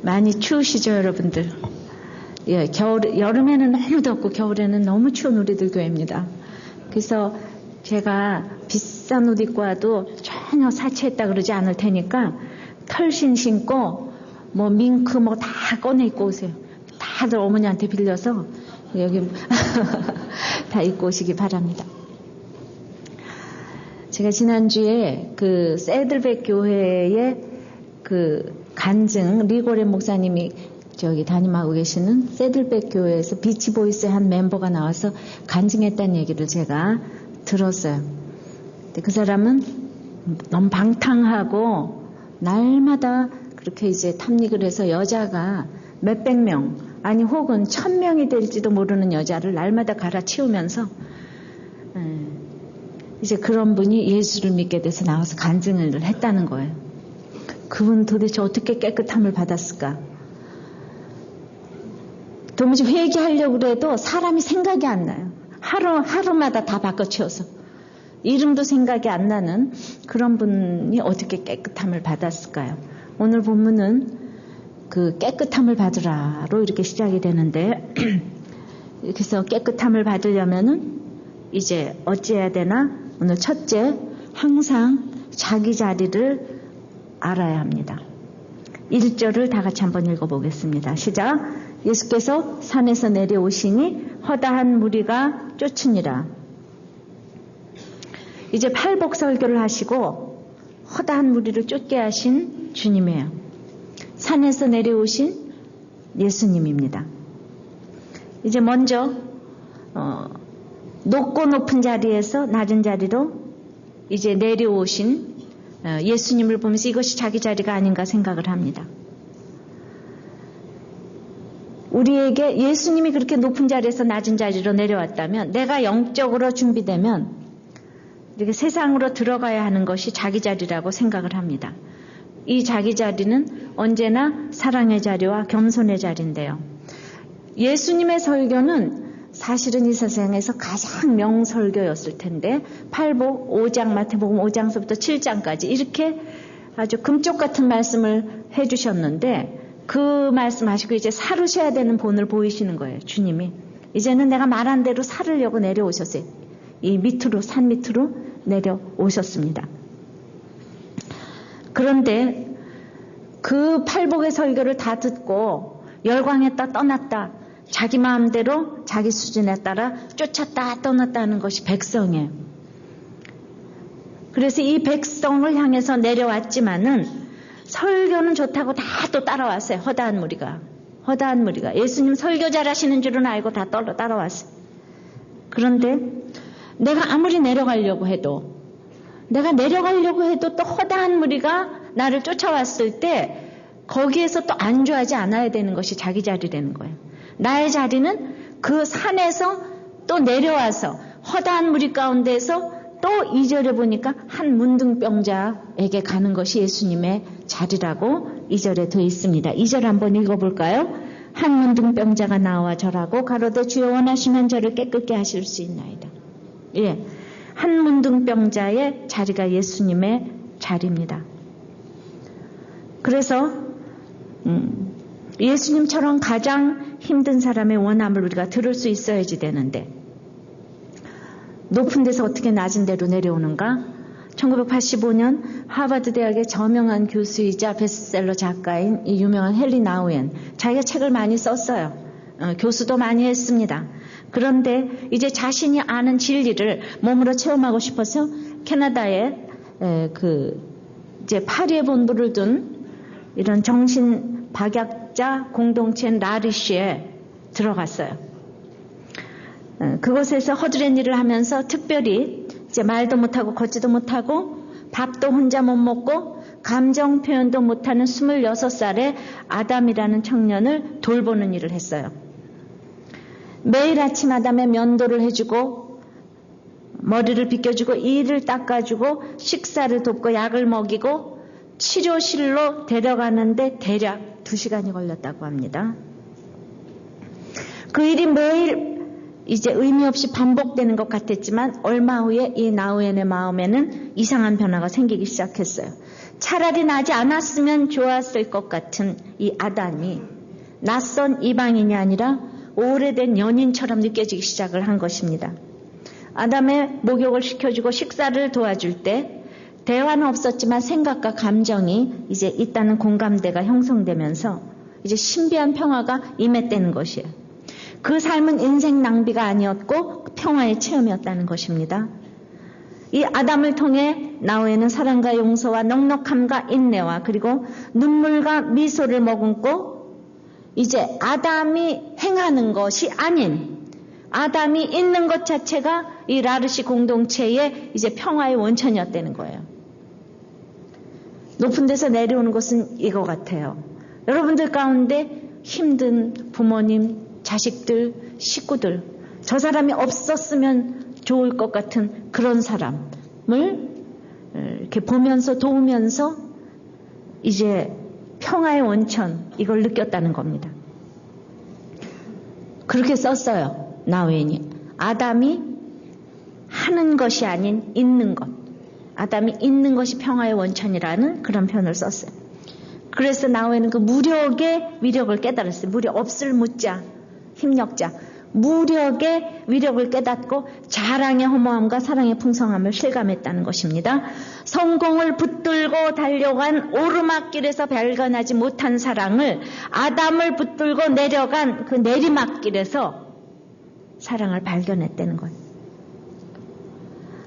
많이 추우시죠, 여러분들? 예, 여름에는 너무 덥고 겨울에는 너무 추운 우리들 교회입니다. 그래서 제가 비싼 옷 입고 와도 전혀 사치했다 그러지 않을 테니까 털신 신고 뭐 밍크 뭐 다 꺼내 입고 오세요. 다들 어머니한테 빌려서 여기 다 입고 오시기 바랍니다. 제가 지난주에 그 새들백 교회의 그 간증 리고레 목사님이 저기 담임하고 계시는 새들백 교회에서 비치보이스의 한 멤버가 나와서 간증했다는 얘기를 제가 들었어요. 근데 그 사람은 너무 방탕하고 날마다 그렇게 이제 탐닉을 해서 여자가 몇백 명 아니 혹은 1000명이 될지도 모르는 여자를 날마다 갈아치우면서 이제 그런 분이 예수를 믿게 돼서 나와서 간증을 했다는 거예요. 그분 도대체 어떻게 깨끗함을 받았을까? 도무지 회개하려고 해도 사람이 생각이 안 나요. 하루마다 다 바꿔치워서 이름도 생각이 안 나는 그런 분이 어떻게 깨끗함을 받았을까요? 오늘 본문은 그 깨끗함을 받으라로 이렇게 시작이 되는데 그래서 깨끗함을 받으려면은 이제 어찌해야 되나? 오늘 첫째, 항상 자기 자리를 알아야 합니다. 1절을 다 같이 한번 읽어보겠습니다. 시작. 예수께서 산에서 내려오시니 허다한 무리가 쫓으니라. 이제 팔복 설교를 하시고 허다한 무리를 쫓게 하신 주님이에요. 산에서 내려오신 예수님입니다. 이제 먼저 높고 높은 자리에서 낮은 자리로 이제 내려오신 예수님을 보면서 이것이 자기 자리가 아닌가 생각을 합니다. 우리에게 예수님이 그렇게 높은 자리에서 낮은 자리로 내려왔다면 내가 영적으로 준비되면 이렇게 세상으로 들어가야 하는 것이 자기 자리라고 생각을 합니다. 이 자기 자리는 언제나 사랑의 자리와 겸손의 자리인데요. 예수님의 설교는 사실은 이 세상에서 가장 명설교였을 텐데 팔복 5장 마태복음 5장서부터 7장까지 이렇게 아주 금쪽 같은 말씀을 해주셨는데 그 말씀하시고 이제 사르셔야 되는 본을 보이시는 거예요. 주님이 이제는 내가 말한 대로 사르려고 내려오셨어요. 이 밑으로 산 밑으로 내려오셨습니다. 그런데 그 팔복의 설교를 다 듣고 열광했다 떠났다 자기 마음대로 자기 수준에 따라 쫓았다 떠났다 하는 것이 백성이에요. 그래서 이 백성을 향해서 내려왔지만은 설교는 좋다고 다 또 따라왔어요. 허다한 무리가 예수님 설교 잘하시는 줄은 알고 다 따라왔어요. 그런데 내가 아무리 내려가려고 해도 또 허다한 무리가 나를 쫓아왔을 때 거기에서 또 안주하지 않아야 되는 것이 자기 자리라는 거예요. 나의 자리는 그 산에서 또 내려와서 허다한 무리 가운데서 또 2절에 보니까 한 문둥병자에게 가는 것이 예수님의 자리라고 2절에 되어 있습니다. 2절 한번 읽어볼까요? 한 문둥병자가 나와 절하고 가로되 주여 원하시면 저를 깨끗게 하실 수 있나이다. 예, 한 문둥병자의 자리가 예수님의 자리입니다. 그래서 예수님처럼 가장 힘든 사람의 원함을 우리가 들을 수 있어야지 되는데 높은 데서 어떻게 낮은 데로 내려오는가? 1985년 하버드 대학의 저명한 교수이자 베스트셀러 작가인 이 유명한 헨리 나우엔 자기가 책을 많이 썼어요. 교수도 많이 했습니다. 그런데 이제 자신이 아는 진리를 몸으로 체험하고 싶어서 캐나다에 이제 파리에 본부를 둔 이런 정신 박약자 공동체인 라리쉬에 들어갔어요. 그곳에서 허드렛 일을 하면서 특별히 이제 말도 못하고 걷지도 못하고 밥도 혼자 못 먹고 감정 표현도 못하는 26살의 아담이라는 청년을 돌보는 일을 했어요. 매일 아침 아담의 면도를 해주고 머리를 빗겨주고 이를 닦아주고 식사를 돕고 약을 먹이고 치료실로 데려가는데 대략 2시간이 걸렸다고 합니다. 그 일이 매일 이제 의미 없이 반복되는 것 같았지만 얼마 후에 이 나우엔의 마음에는 이상한 변화가 생기기 시작했어요. 차라리 나지 않았으면 좋았을 것 같은 이 아담이 낯선 이방인이 아니라 오래된 연인처럼 느껴지기 시작을 한 것입니다. 아담의 목욕을 시켜주고 식사를 도와줄 때 대화는 없었지만 생각과 감정이 이제 있다는 공감대가 형성되면서 이제 신비한 평화가 임했다는 것이에요. 그 삶은 인생 낭비가 아니었고 평화의 체험이었다는 것입니다. 이 아담을 통해 나후에는 사랑과 용서와 넉넉함과 인내와 그리고 눈물과 미소를 머금고 이제 아담이 행하는 것이 아닌 아담이 있는 것 자체가 이 라르시 공동체의 이제 평화의 원천이었다는 거예요. 높은 데서 내려오는 것은 이거 같아요. 여러분들 가운데 힘든 부모님, 자식들, 식구들, 저 사람이 없었으면 좋을 것 같은 그런 사람을 이렇게 보면서 도우면서 이제 평화의 원천, 이걸 느꼈다는 겁니다. 그렇게 썼어요. 나우엔이. 아담이 하는 것이 아닌 있는 것. 아담이 있는 것이 평화의 원천이라는 그런 표현을 썼어요. 그래서 나우엔은 그 무력의 위력을 깨달았어요. 무력 없을 무자, 힘력자. 무력의 위력을 깨닫고 자랑의 허무함과 사랑의 풍성함을 실감했다는 것입니다. 성공을 붙들고 달려간 오르막길에서 발견하지 못한 사랑을 아담을 붙들고 내려간 그 내리막길에서 사랑을 발견했다는 것.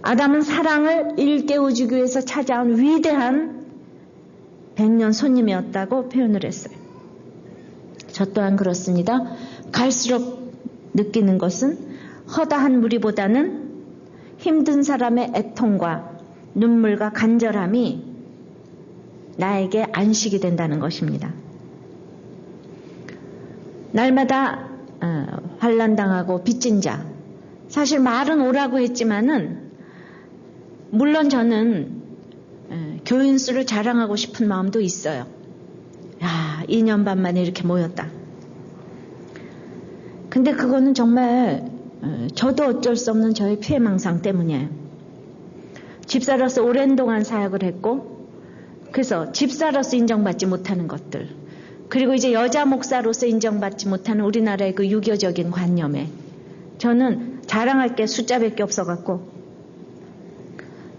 아담은 사랑을 일깨워주기 위해서 찾아온 위대한 백년 손님이었다고 표현을 했어요. 저 또한 그렇습니다. 갈수록 느끼는 것은 허다한 무리보다는 힘든 사람의 애통과 눈물과 간절함이 나에게 안식이 된다는 것입니다. 날마다 환난당하고 빚진 자, 사실 말은 오라고 했지만은 물론 저는 교인 수를 자랑하고 싶은 마음도 있어요. 야, 2년 반 만에 이렇게 모였다. 근데 그거는 정말 저도 어쩔 수 없는 저의 피해망상 때문이에요. 집사로서 오랜 동안 사역을 했고 그래서 집사로서 인정받지 못하는 것들 그리고 이제 여자 목사로서 인정받지 못하는 우리나라의 그 유교적인 관념에 저는 자랑할 게 숫자밖에 없어갖고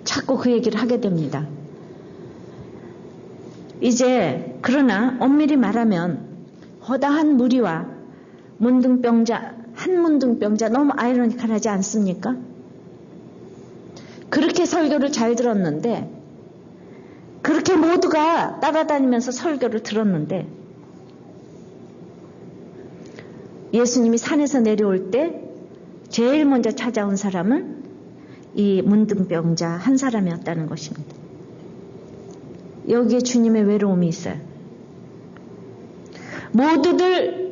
자꾸 그 얘기를 하게 됩니다. 이제 그러나 엄밀히 말하면 허다한 무리와 문둥병자, 한 문둥병자 너무 아이러니컬하지 않습니까? 그렇게 설교를 잘 들었는데 그렇게 모두가 따라다니면서 설교를 들었는데 예수님이 산에서 내려올 때 제일 먼저 찾아온 사람은 이 문둥병자 한 사람이었다는 것입니다. 여기에 주님의 외로움이 있어요. 모두들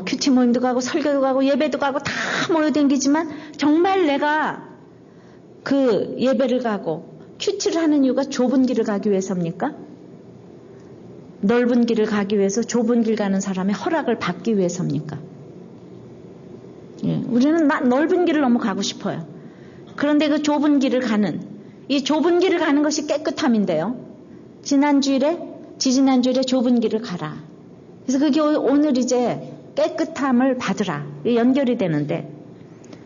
큐티 모임도 가고 설교도 가고 예배도 가고 다 모여다니지만 정말 내가 그 예배를 가고 큐티를 하는 이유가 좁은 길을 가기 위해서입니까? 넓은 길을 가기 위해서 좁은 길 가는 사람의 허락을 받기 위해서입니까? 예, 우리는 넓은 길을 너무 가고 싶어요. 그런데 그 좁은 길을 가는 이 좁은 길을 가는 것이 깨끗함인데요. 지지난주일에 좁은 길을 가라. 그래서 그게 오늘 이제 깨끗함을 받으라. 연결이 되는데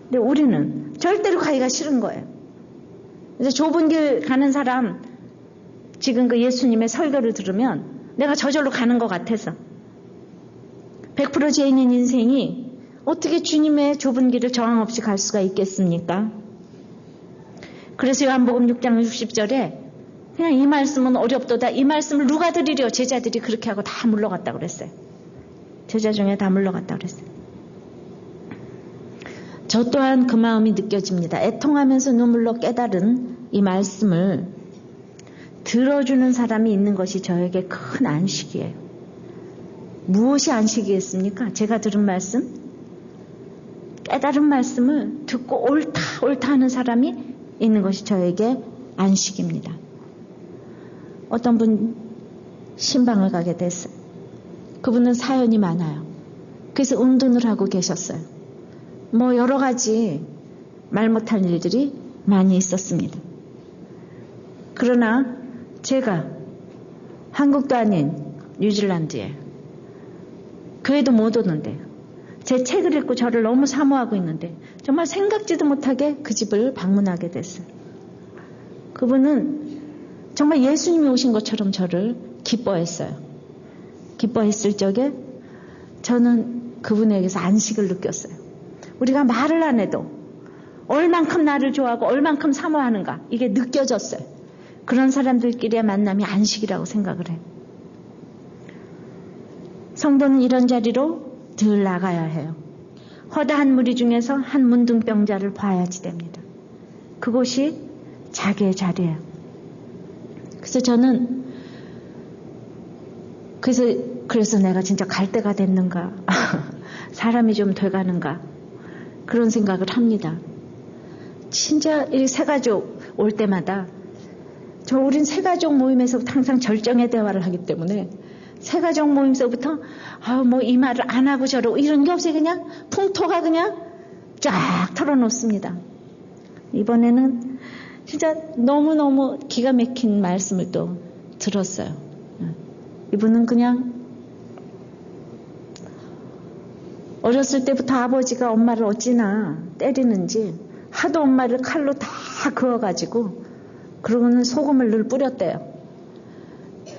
근데 우리는 절대로 가기가 싫은 거예요. 그래서 좁은 길 가는 사람 지금 그 예수님의 설교를 들으면 내가 저절로 가는 것 같아서 100% 죄인인 인생이 어떻게 주님의 좁은 길을 저항 없이 갈 수가 있겠습니까? 그래서 요한복음 6장 60절에 그냥 이 말씀은 어렵도다. 이 말씀을 누가 들으려? 제자들이 그렇게 하고 다 물러갔다고 그랬어요. 제자 중에 다 물러갔다고 그랬어요. 저 또한 그 마음이 느껴집니다. 애통하면서 눈물로 깨달은 이 말씀을 들어주는 사람이 있는 것이 저에게 큰 안식이에요. 무엇이 안식이겠습니까? 제가 들은 말씀? 깨달은 말씀을 듣고 옳다 하는 사람이 있는 것이 저에게 안식입니다. 어떤 분 신방을 가게 됐어요. 그분은 사연이 많아요. 그래서 은둔을 하고 계셨어요. 여러 가지 말 못할 일들이 많이 있었습니다. 그러나 제가 한국도 아닌 뉴질랜드에 교회도 못 오는데 제 책을 읽고 저를 너무 사모하고 있는데 정말 생각지도 못하게 그 집을 방문하게 됐어요. 그분은 정말 예수님이 오신 것처럼 저를 기뻐했어요. 기뻐했을 적에 저는 그분에게서 안식을 느꼈어요. 우리가 말을 안 해도 얼만큼 나를 좋아하고 얼만큼 사모하는가 이게 느껴졌어요. 그런 사람들끼리의 만남이 안식이라고 생각을 해요. 성도는 이런 자리로 늘 나가야 해요. 허다한 무리 중에서 한 문둥병자를 봐야지 됩니다. 그곳이 자기의 자리예요. 그래서 저는 그래서 내가 진짜 갈 때가 됐는가 사람이 좀 돼가는가 그런 생각을 합니다. 진짜 이 새가족 올 때마다 우린 새가족 모임에서부터 항상 절정의 대화를 하기 때문에 새가족 모임서부터 뭐 이 말을 안 하고 저러고 이런 게 없어요. 그냥 풍토가 그냥 쫙 털어놓습니다. 이번에는 진짜 너무너무 기가 막힌 말씀을 또 들었어요. 이분은 그냥 어렸을 때부터 아버지가 엄마를 어찌나 때리는지 하도 엄마를 칼로 다 그어가지고 그러고는 소금을 늘 뿌렸대요.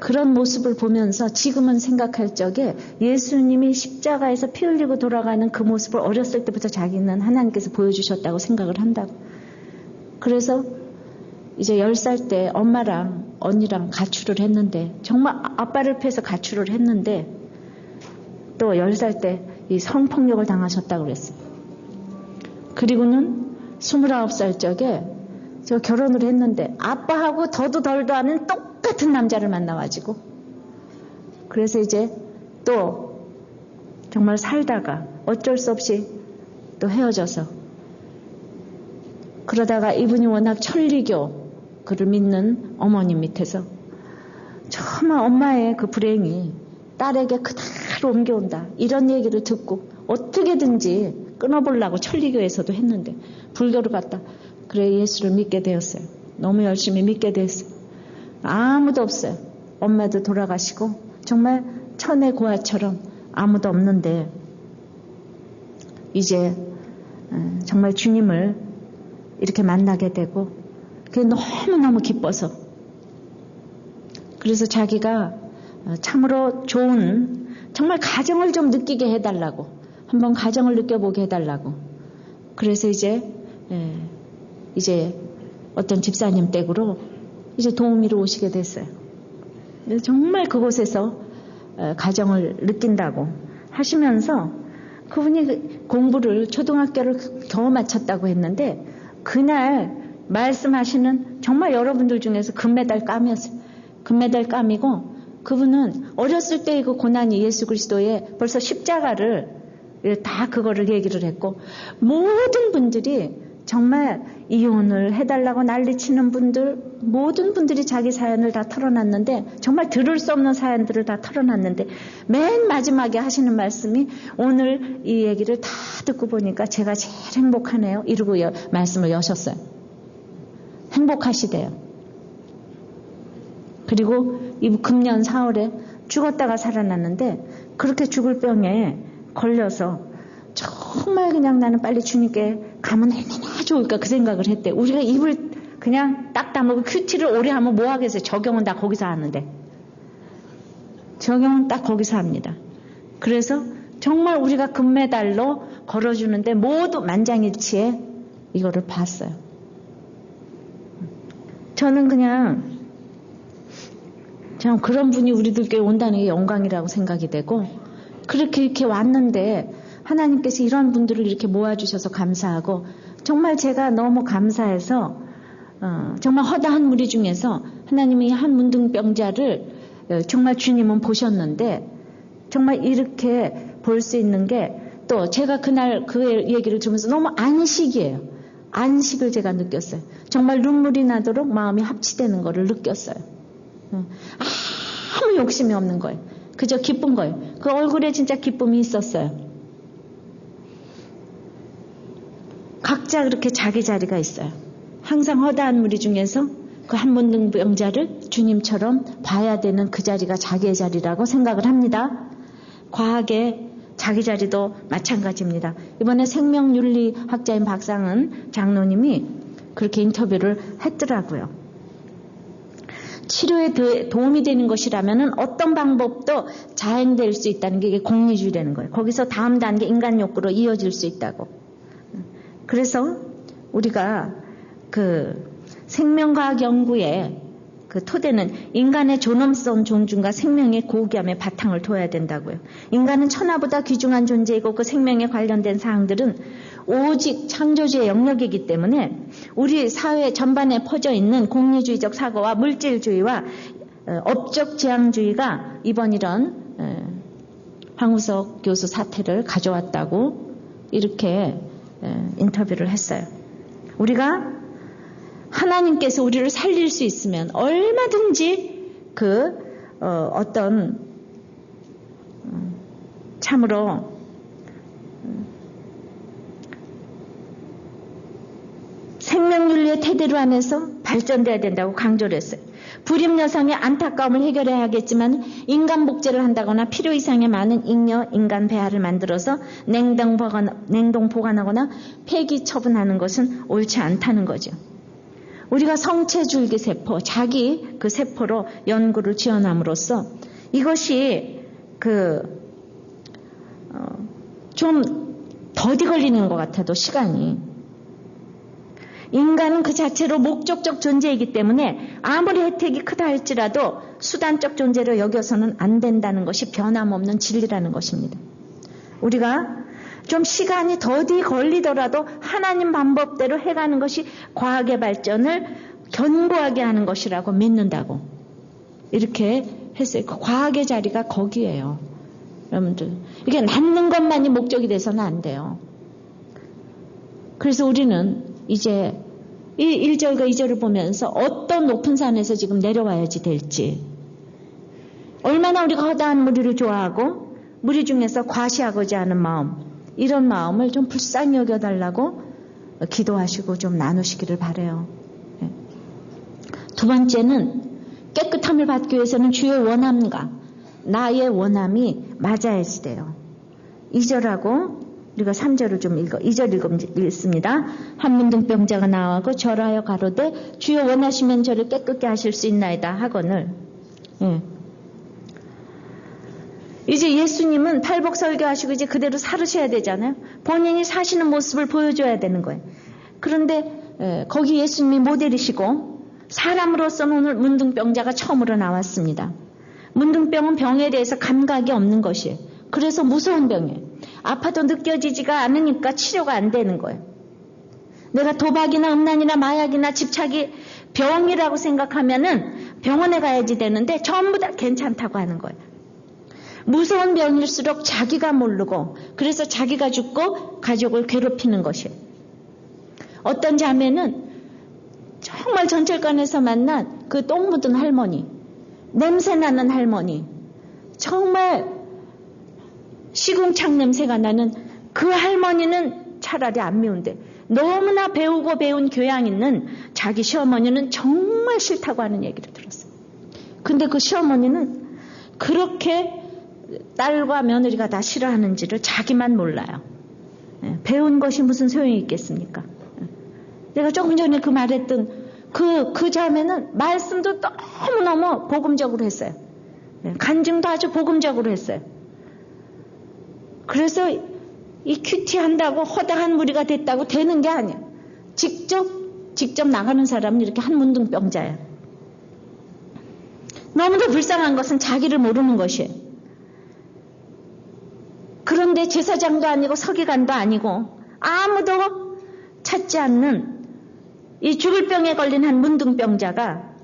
그런 모습을 보면서 지금은 생각할 적에 예수님이 십자가에서 피 흘리고 돌아가는 그 모습을 어렸을 때부터 자기는 하나님께서 보여주셨다고 생각을 한다고. 그래서 이제 10살 때 엄마랑 언니랑 가출을 했는데 정말 아빠를 피해서 가출을 했는데 또 10살 때 이 성폭력을 당하셨다고 그랬어요. 그리고는 29살 적에 저 결혼을 했는데 아빠하고 더도 덜도 않은 똑같은 남자를 만나가지고 그래서 이제 또 정말 살다가 어쩔 수 없이 또 헤어져서 그러다가 이분이 워낙 천리교 그를 믿는 어머님 밑에서 정말 엄마의 그 불행이 딸에게 그대로 옮겨온다 이런 얘기를 듣고 어떻게든지 끊어보려고 천리교에서도 했는데 불교로 갔다 그래 예수를 믿게 되었어요. 너무 열심히 믿게 됐어요. 아무도 없어요. 엄마도 돌아가시고 정말 천의 고아처럼 아무도 없는데 이제 정말 주님을 이렇게 만나게 되고 그게 너무너무 기뻐서 그래서 자기가 참으로 좋은 정말 가정을 좀 느끼게 해달라고 한번 가정을 느껴보게 해달라고 그래서 이제 어떤 집사님 댁으로 이제 도우미로 오시게 됐어요. 정말 그곳에서 가정을 느낀다고 하시면서 그분이 공부를 초등학교를 겨우 마쳤다고 했는데 그날 말씀하시는 정말 여러분들 중에서 금메달감이었어요. 금메달감이고 그분은 어렸을 때의 그 고난이 예수 그리스도의 벌써 십자가를 다 그거를 얘기를 했고 모든 분들이 정말 이혼을 해달라고 난리치는 분들 모든 분들이 자기 사연을 다 털어놨는데 정말 들을 수 없는 사연들을 다 털어놨는데 맨 마지막에 하시는 말씀이 오늘 이 얘기를 다 듣고 보니까 제가 제일 행복하네요 이러고 말씀을 여셨어요. 행복하시대요. 그리고 이 금년 4월에 죽었다가 살아났는데 그렇게 죽을 병에 걸려서 정말 그냥 나는 빨리 주님께 가면 얼마나 좋을까 그 생각을 했대. 우리가 입을 그냥 딱 다물고 큐티를 오래 하면 뭐 하겠어요. 적용은 다 거기서 하는데. 적용은 딱 거기서 합니다. 그래서 정말 우리가 금메달로 걸어주는데 모두 만장일치에 이거를 봤어요. 저는 그냥 참 그런 분이 우리들 교회에 온다는 게 영광이라고 생각이 되고 그렇게 이렇게 왔는데 하나님께서 이런 분들을 이렇게 모아주셔서 감사하고 정말 제가 너무 감사해서 정말 허다한 무리 중에서 하나님이 한 문둥병자를 정말 주님은 보셨는데 정말 이렇게 볼 수 있는 게 또 제가 그날 그 얘기를 들으면서 너무 안식이에요. 안식을 제가 느꼈어요. 정말 눈물이 나도록 마음이 합치되는 거를 느꼈어요. 아무 욕심이 없는 거예요. 그저 기쁜 거예요. 그 얼굴에 진짜 기쁨이 있었어요. 각자 그렇게 자기 자리가 있어요. 항상 허다한 무리 중에서 그 한 문둥병자를 주님처럼 봐야 되는 그 자리가 자기의 자리라고 생각을 합니다. 과학의 자기 자리도 마찬가지입니다. 이번에 생명윤리학자인 박상은 장로님이 그렇게 인터뷰를 했더라고요. 치료에 도움이 되는 것이라면 어떤 방법도 자행될 수 있다는 게 이게 공리주의라는 거예요. 거기서 다음 단계 인간 욕구로 이어질 수 있다고. 그래서 우리가 그 생명과학 연구의 그 토대는 인간의 존엄성 존중과 생명의 고귀함에 바탕을 둬야 된다고요. 인간은 천하보다 귀중한 존재이고 그 생명에 관련된 사항들은 오직 창조주의 영역이기 때문에 우리 사회 전반에 퍼져 있는 공리주의적 사고와 물질주의와 업적 지향주의가 이번 이런 황우석 교수 사태를 가져왔다고 이렇게 인터뷰를 했어요. 우리가 하나님께서 우리를 살릴 수 있으면 얼마든지 어떤 참으로 생명윤리의 태대로 안에서 발전돼야 된다고 강조를 했어요. 불임 여성의 안타까움을 해결해야 하겠지만 인간 복제를 한다거나 필요 이상의 많은 잉여 인간 배아를 만들어서 냉동 보관하거나 폐기 처분하는 것은 옳지 않다는 거죠. 우리가 성체줄기세포, 자기 그 세포로 연구를 지원함으로써 이것이 좀 더디 걸리는 것 같아도 시간이. 인간은 그 자체로 목적적 존재이기 때문에 아무리 혜택이 크다 할지라도 수단적 존재로 여겨서는 안 된다는 것이 변함없는 진리라는 것입니다. 우리가 좀 시간이 더디 걸리더라도 하나님 방법대로 해가는 것이 과학의 발전을 견고하게 하는 것이라고 믿는다고 이렇게 했어요. 그 과학의 자리가 거기에요. 여러분들 이게 낫는 것만이 목적이 돼서는 안 돼요. 그래서 우리는 이제 이 1절과 2절을 보면서 어떤 높은 산에서 지금 내려와야지 될지, 얼마나 우리가 허다한 무리를 좋아하고 무리 중에서 과시하고자 하는 마음, 이런 마음을 좀 불쌍히 여겨달라고 기도하시고 좀 나누시기를 바라요. 두 번째는 깨끗함을 받기 위해서는 주의 원함과 나의 원함이 맞아야지 돼요. 2절하고 우리가 3절을 좀 2절 읽습니다. 한 문둥병자가 나와고 절하여 가로되 주여 원하시면 저를 깨끗게 하실 수 있나이다 하거늘. 이제 예수님은 팔복 설교하시고 이제 그대로 살으셔야 되잖아요. 본인이 사시는 모습을 보여줘야 되는 거예요. 그런데 거기 예수님이 모델이시고 사람으로서는 오늘 문둥병자가 처음으로 나왔습니다. 문둥병은 병에 대해서 감각이 없는 것이에요. 그래서 무서운 병이에요. 아파도 느껴지지가 않으니까 치료가 안 되는 거예요. 내가 도박이나 음란이나 마약이나 집착이 병이라고 생각하면은 병원에 가야지 되는데 전부 다 괜찮다고 하는 거예요. 무서운 병일수록 자기가 모르고 그래서 자기가 죽고 가족을 괴롭히는 것이에요. 어떤 자매는 정말 전철관에서 만난 그 똥 묻은 할머니, 냄새나는 할머니, 정말 시궁창 냄새가 나는 그 할머니는 차라리 안 미운데 너무나 배우고 배운 교양 있는 자기 시어머니는 정말 싫다고 하는 얘기를 들었어요. 근데 그 시어머니는 그렇게 딸과 며느리가 다 싫어하는지를 자기만 몰라요. 배운 것이 무슨 소용이 있겠습니까? 내가 조금 전에 그 말했던 그 자매는 말씀도 너무너무 복음적으로 했어요. 간증도 아주 복음적으로 했어요. 그래서 이 큐티한다고 허다한 무리가 됐다고 되는 게 아니에요. 직접 나가는 사람은 이렇게 한 문둥병자예요. 너무도 불쌍한 것은 자기를 모르는 것이에요. 그런데 제사장도 아니고 서기관도 아니고 아무도 찾지 않는 이 죽을 병에 걸린 한 문둥병자가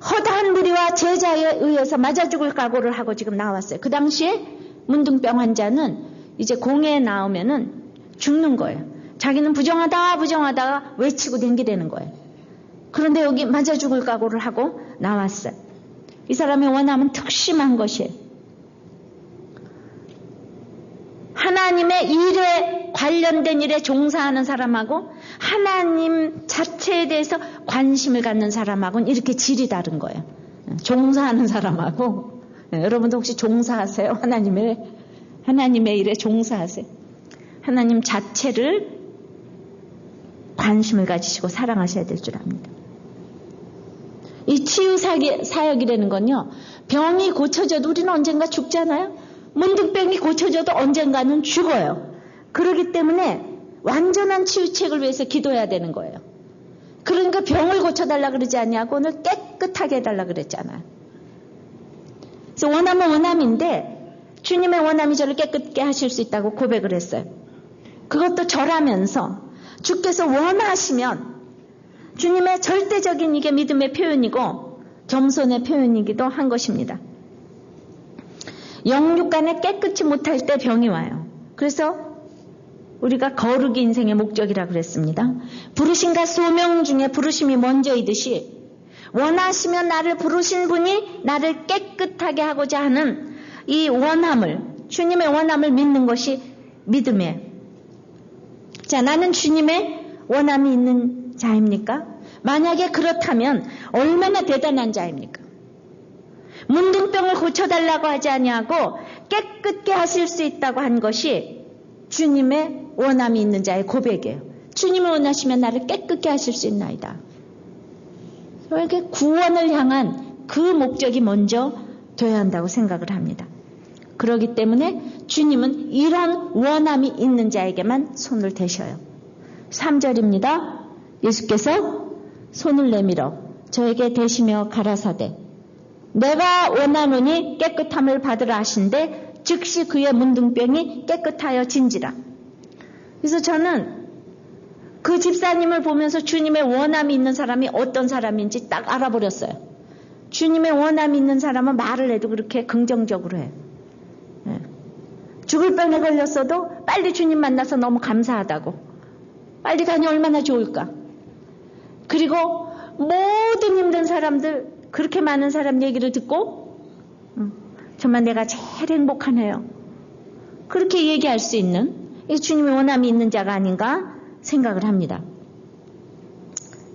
허다한 무리와 제자에 의해서 맞아 죽을 각오를 하고 지금 나왔어요. 그 당시에 문둥병 환자는 이제 공회에 나오면은 죽는 거예요. 자기는 부정하다가 외치고 댕기되는 거예요. 그런데 여기 맞아 죽을 각오를 하고 나왔어요. 이 사람의 원함은 특심한 것이에요. 하나님의 일에 관련된 일에 종사하는 사람하고 하나님 자체에 대해서 관심을 갖는 사람하고는 이렇게 질이 다른 거예요. 종사하는 사람하고, 여러분도 혹시 종사하세요? 하나님의 일에 종사하세요? 하나님 자체를 관심을 가지시고 사랑하셔야 될 줄 압니다. 이 치유 사역이라는 건요, 병이 고쳐져도 우리는 언젠가 죽잖아요? 문둥병이 고쳐져도 언젠가는 죽어요. 그렇기 때문에 완전한 치유책을 위해서 기도해야 되는 거예요. 그러니까 병을 고쳐달라 그러지 않냐고 오늘 깨끗하게 해달라 그랬잖아요. 그래서 원함은 원함인데 주님의 원함이 저를 깨끗게 하실 수 있다고 고백을 했어요. 그것도 절하면서 주께서 원하시면 주님의 절대적인 이게 믿음의 표현이고 겸손의 표현이기도 한 것입니다. 영육간에 깨끗이 못할 때 병이 와요. 그래서 우리가 거룩이 인생의 목적이라고 그랬습니다. 부르심과 소명 중에 부르심이 먼저이듯이 원하시면 나를 부르신 분이 나를 깨끗하게 하고자 하는 이 원함을, 주님의 원함을 믿는 것이 믿음이에요. 자, 나는 주님의 원함이 있는 자입니까? 만약에 그렇다면 얼마나 대단한 자입니까? 문둥병을 고쳐달라고 하지 아니하고 깨끗게 하실 수 있다고 한 것이 주님의 원함이 있는 자의 고백이에요. 주님을 원하시면 나를 깨끗게 하실 수 있나이다. 이렇게 구원을 향한 그 목적이 먼저 되어야 한다고 생각을 합니다. 그렇기 때문에 주님은 이런 원함이 있는 자에게만 손을 대셔요. 3절입니다. 예수께서 손을 내밀어 저에게 대시며 가라사대 내가 원하노니 깨끗함을 받으라 하신대 즉시 그의 문둥병이 깨끗하여 진지라. 그래서 저는 그 집사님을 보면서 주님의 원함이 있는 사람이 어떤 사람인지 딱 알아버렸어요. 주님의 원함이 있는 사람은 말을 해도 그렇게 긍정적으로 해요. 죽을 병에 걸렸어도 빨리 주님 만나서 너무 감사하다고. 빨리 가니 얼마나 좋을까. 그리고 모든 힘든 사람들, 그렇게 많은 사람 얘기를 듣고 정말 내가 제일 행복하네요. 그렇게 얘기할 수 있는 주님의 원함이 있는 자가 아닌가 생각을 합니다.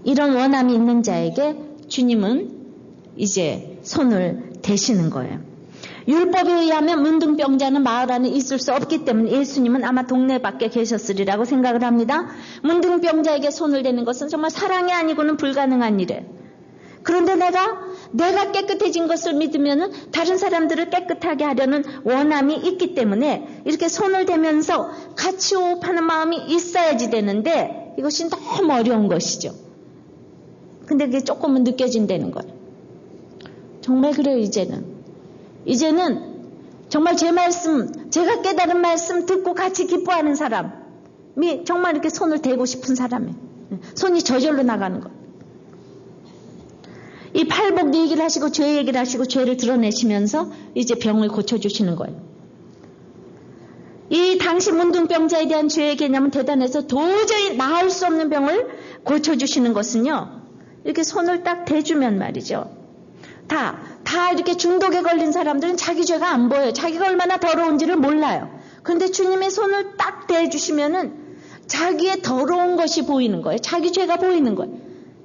이런 원함이 있는 자에게 주님은 이제 손을 대시는 거예요. 율법에 의하면 문둥병자는 마을 안에 있을 수 없기 때문에 예수님은 아마 동네 밖에 계셨으리라고 생각을 합니다. 문둥병자에게 손을 대는 것은 정말 사랑이 아니고는 불가능한 일이에요. 그런데 내가 깨끗해진 것을 믿으면 다른 사람들을 깨끗하게 하려는 원함이 있기 때문에 이렇게 손을 대면서 같이 호흡하는 마음이 있어야지 되는데 이것이 너무 어려운 것이죠. 근데 그게 조금은 느껴진다는 거예요. 정말 그래요. 이제는 정말 제 말씀, 제가 깨달은 말씀 듣고 같이 기뻐하는 사람이 정말 이렇게 손을 대고 싶은 사람이에요. 손이 저절로 나가는 거예요. 이 팔복 얘기를 하시고 죄 얘기를 하시고 죄를 드러내시면서 이제 병을 고쳐주시는 거예요. 이 당시 문둥병자에 대한 죄의 개념은 대단해서 도저히 나을 수 없는 병을 고쳐주시는 것은요. 이렇게 손을 딱 대주면 말이죠. 다 이렇게 중독에 걸린 사람들은 자기 죄가 안 보여요. 자기가 얼마나 더러운지를 몰라요. 그런데 주님의 손을 딱 대주시면은 자기의 더러운 것이 보이는 거예요. 자기 죄가 보이는 거예요.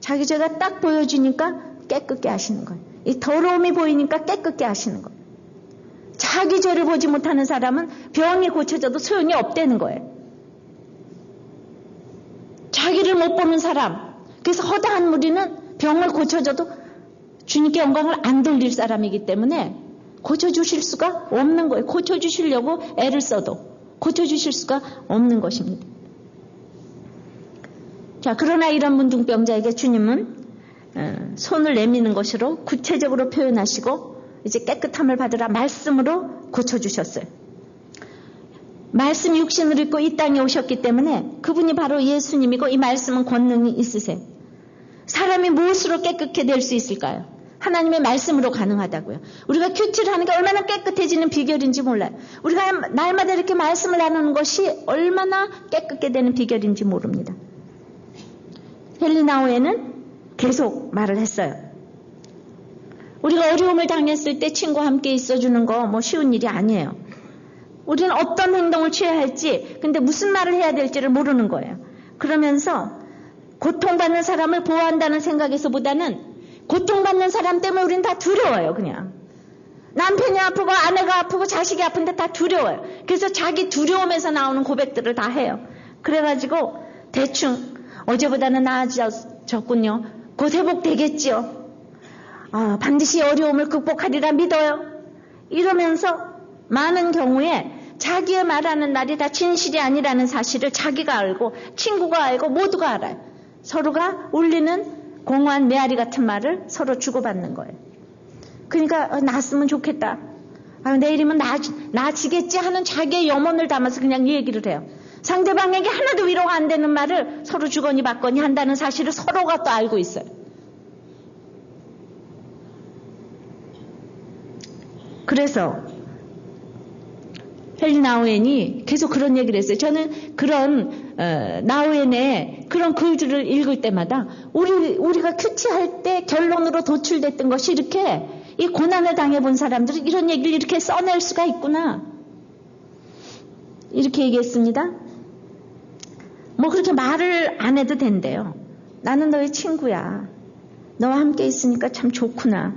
자기 죄가 딱 보여주니까 깨끗게 하시는 거예요. 이 더러움이 보이니까 깨끗게 하시는 거예요. 자기 죄를 보지 못하는 사람은 병이 고쳐져도 소용이 없다는 거예요. 자기를 못 보는 사람, 그래서 허다한 무리는 병을 고쳐줘도 주님께 영광을 안 돌릴 사람이기 때문에 고쳐주실 수가 없는 거예요. 고쳐주시려고 애를 써도 고쳐주실 수가 없는 것입니다. 자, 그러나 이런 문둥병자에게 주님은 손을 내미는 것으로 구체적으로 표현하시고 이제 깨끗함을 받으라 말씀으로 고쳐주셨어요. 말씀 육신을 입고 이 땅에 오셨기 때문에 그분이 바로 예수님이고 이 말씀은 권능이 있으세요. 사람이 무엇으로 깨끗게 될 수 있을까요? 하나님의 말씀으로 가능하다고요. 우리가 큐티를 하는 게 얼마나 깨끗해지는 비결인지 몰라요. 우리가 날마다 이렇게 말씀을 나누는 것이 얼마나 깨끗게 되는 비결인지 모릅니다. 헬리나오에는 계속 말을 했어요. 우리가 어려움을 당했을 때 친구와 함께 있어주는 거 뭐 쉬운 일이 아니에요. 우리는 어떤 행동을 취해야 할지, 근데 무슨 말을 해야 될지를 모르는 거예요. 그러면서 고통받는 사람을 보호한다는 생각에서보다는 고통받는 사람 때문에 우리는 다 두려워요. 그냥 남편이 아프고 아내가 아프고 자식이 아픈데 다 두려워요. 그래서 자기 두려움에서 나오는 고백들을 다 해요. 그래가지고 대충 어제보다는 나아졌군요. 곧 회복되겠지요. 반드시 어려움을 극복하리라 믿어요. 이러면서 많은 경우에 자기의 말하는 말이 다 진실이 아니라는 사실을 자기가 알고 친구가 알고 모두가 알아요. 서로가 울리는 공허한 메아리 같은 말을 서로 주고받는 거예요. 그러니까 나았으면 좋겠다. 내일이면 나아지겠지 하는 자기의 염원을 담아서 그냥 얘기를 해요. 상대방에게 하나도 위로가 안 되는 말을 서로 주거니 받거니 한다는 사실을 서로가 또 알고 있어요. 그래서 헨리 나우엔이 계속 그런 얘기를 했어요. 저는 그런 나우엔의 그런 글들을 읽을 때마다 우리가 큐티할 때 결론으로 도출됐던 것이 이렇게 이 고난을 당해본 사람들은 이런 얘기를 이렇게 써낼 수가 있구나. 이렇게 얘기했습니다. 뭐 그렇게 말을 안 해도 된대요. 나는 너의 친구야. 너와 함께 있으니까 참 좋구나.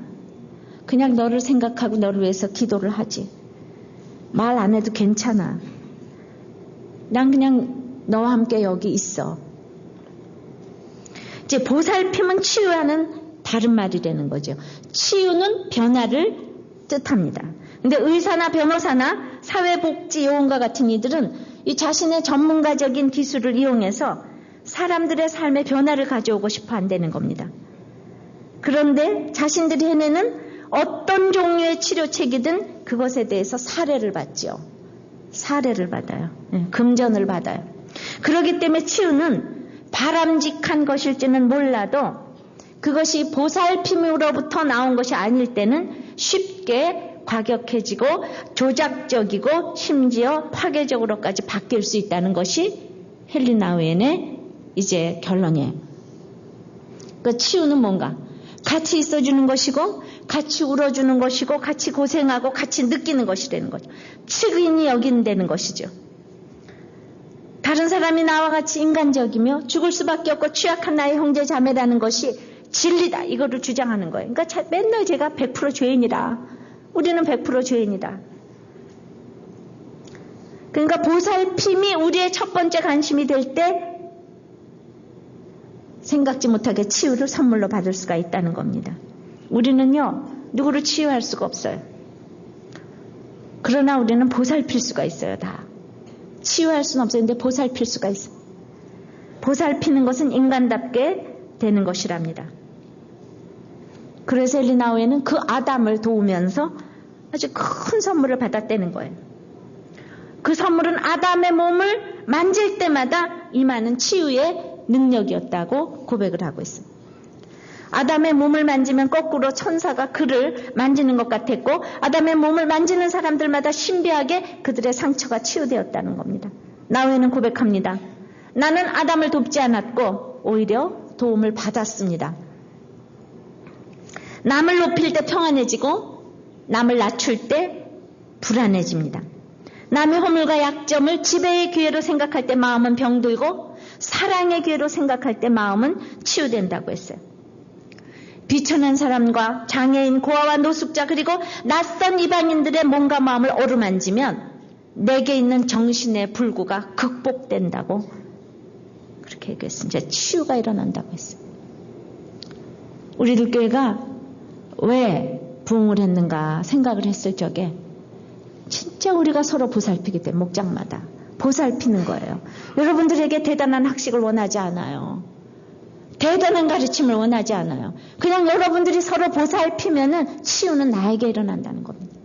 그냥 너를 생각하고 너를 위해서 기도를 하지. 말 안 해도 괜찮아. 난 그냥 너와 함께 여기 있어. 이제 보살핌은 치유하는 다른 말이라는 거죠. 치유는 변화를 뜻합니다. 근데 의사나 변호사나 사회복지요원과 같은 이들은 이 자신의 전문가적인 기술을 이용해서 사람들의 삶에 변화를 가져오고 싶어 한다는 겁니다. 그런데 자신들이 해내는 어떤 종류의 치료책이든 그것에 대해서 사례를 받죠. 사례를 받아요. 금전을 받아요. 그렇기 때문에 치유는 바람직한 것일지는 몰라도 그것이 보살핌으로부터 나온 것이 아닐 때는 쉽게 과격해지고 조작적이고 심지어 파괴적으로까지 바뀔 수 있다는 것이 헨리 나우엔의 이제 결론이에요. 그 치유는 뭔가? 같이 있어주는 것이고 같이 울어주는 것이고 같이 고생하고 같이 느끼는 것이라는 거죠. 측은히 여긴다는 것이죠. 다른 사람이 나와 같이 인간적이며 죽을 수밖에 없고 취약한 나의 형제 자매라는 것이 진리다. 이거를 주장하는 거예요. 그러니까 맨날 제가 100% 죄인이다. 우리는 100% 죄인이다. 그러니까 보살핌이 우리의 첫 번째 관심이 될 때 생각지 못하게 치유를 선물로 받을 수가 있다는 겁니다. 우리는요, 누구를 치유할 수가 없어요. 그러나 우리는 보살필 수가 있어요, 다. 치유할 수는 없어요. 근데 보살필 수가 있어요. 보살피는 것은 인간답게 되는 것이랍니다. 그래서 헨리 나우엔은 그 아담을 도우면서 아주 큰 선물을 받았다는 거예요. 그 선물은 아담의 몸을 만질 때마다 임하는 치유의 능력이었다고 고백을 하고 있습니다. 아담의 몸을 만지면 거꾸로 천사가 그를 만지는 것 같았고 아담의 몸을 만지는 사람들마다 신비하게 그들의 상처가 치유되었다는 겁니다. 나우엔은 고백합니다. 나는 아담을 돕지 않았고 오히려 도움을 받았습니다. 남을 높일 때 평안해지고 남을 낮출 때 불안해집니다. 남의 허물과 약점을 지배의 기회로 생각할 때 마음은 병들고 사랑의 기회로 생각할 때 마음은 치유된다고 했어요. 비천한 사람과 장애인, 고아와 노숙자 그리고 낯선 이방인들의 몸과 마음을 어루만지면 내게 있는 정신의 불구가 극복된다고 그렇게 얘기했습니다. 치유가 일어난다고 했어요. 우리들 교회가 왜 부흥을 했는가 생각을 했을 적에 진짜 우리가 서로 보살피기 때문에 목장마다 보살피는 거예요. 여러분들에게 대단한 학식을 원하지 않아요. 대단한 가르침을 원하지 않아요. 그냥 여러분들이 서로 보살피면은 치유는 나에게 일어난다는 겁니다.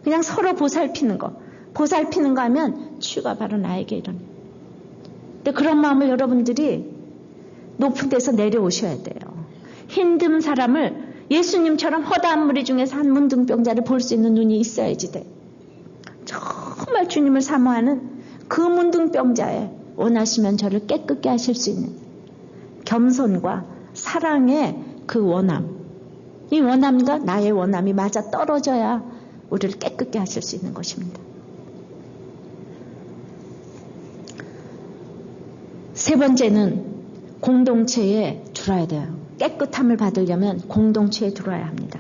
그냥 서로 보살피는 거. 보살피는 거 하면 치유가 바로 나에게 일어나요. 근데 그런 마음을 여러분들이 높은 데서 내려오셔야 돼요. 힘든 사람을 예수님처럼 허다한 무리 중에서 한 문둥병자를 볼 수 있는 눈이 있어야지 돼. 정말 주님을 사모하는 그 문둥병자에 원하시면 저를 깨끗게 하실 수 있는 겸손과 사랑의 그 원함, 이 원함과 나의 원함이 맞아 떨어져야 우리를 깨끗게 하실 수 있는 것입니다. 세 번째는 공동체에 들어야 돼요. 깨끗함을 받으려면 공동체에 들어야 합니다.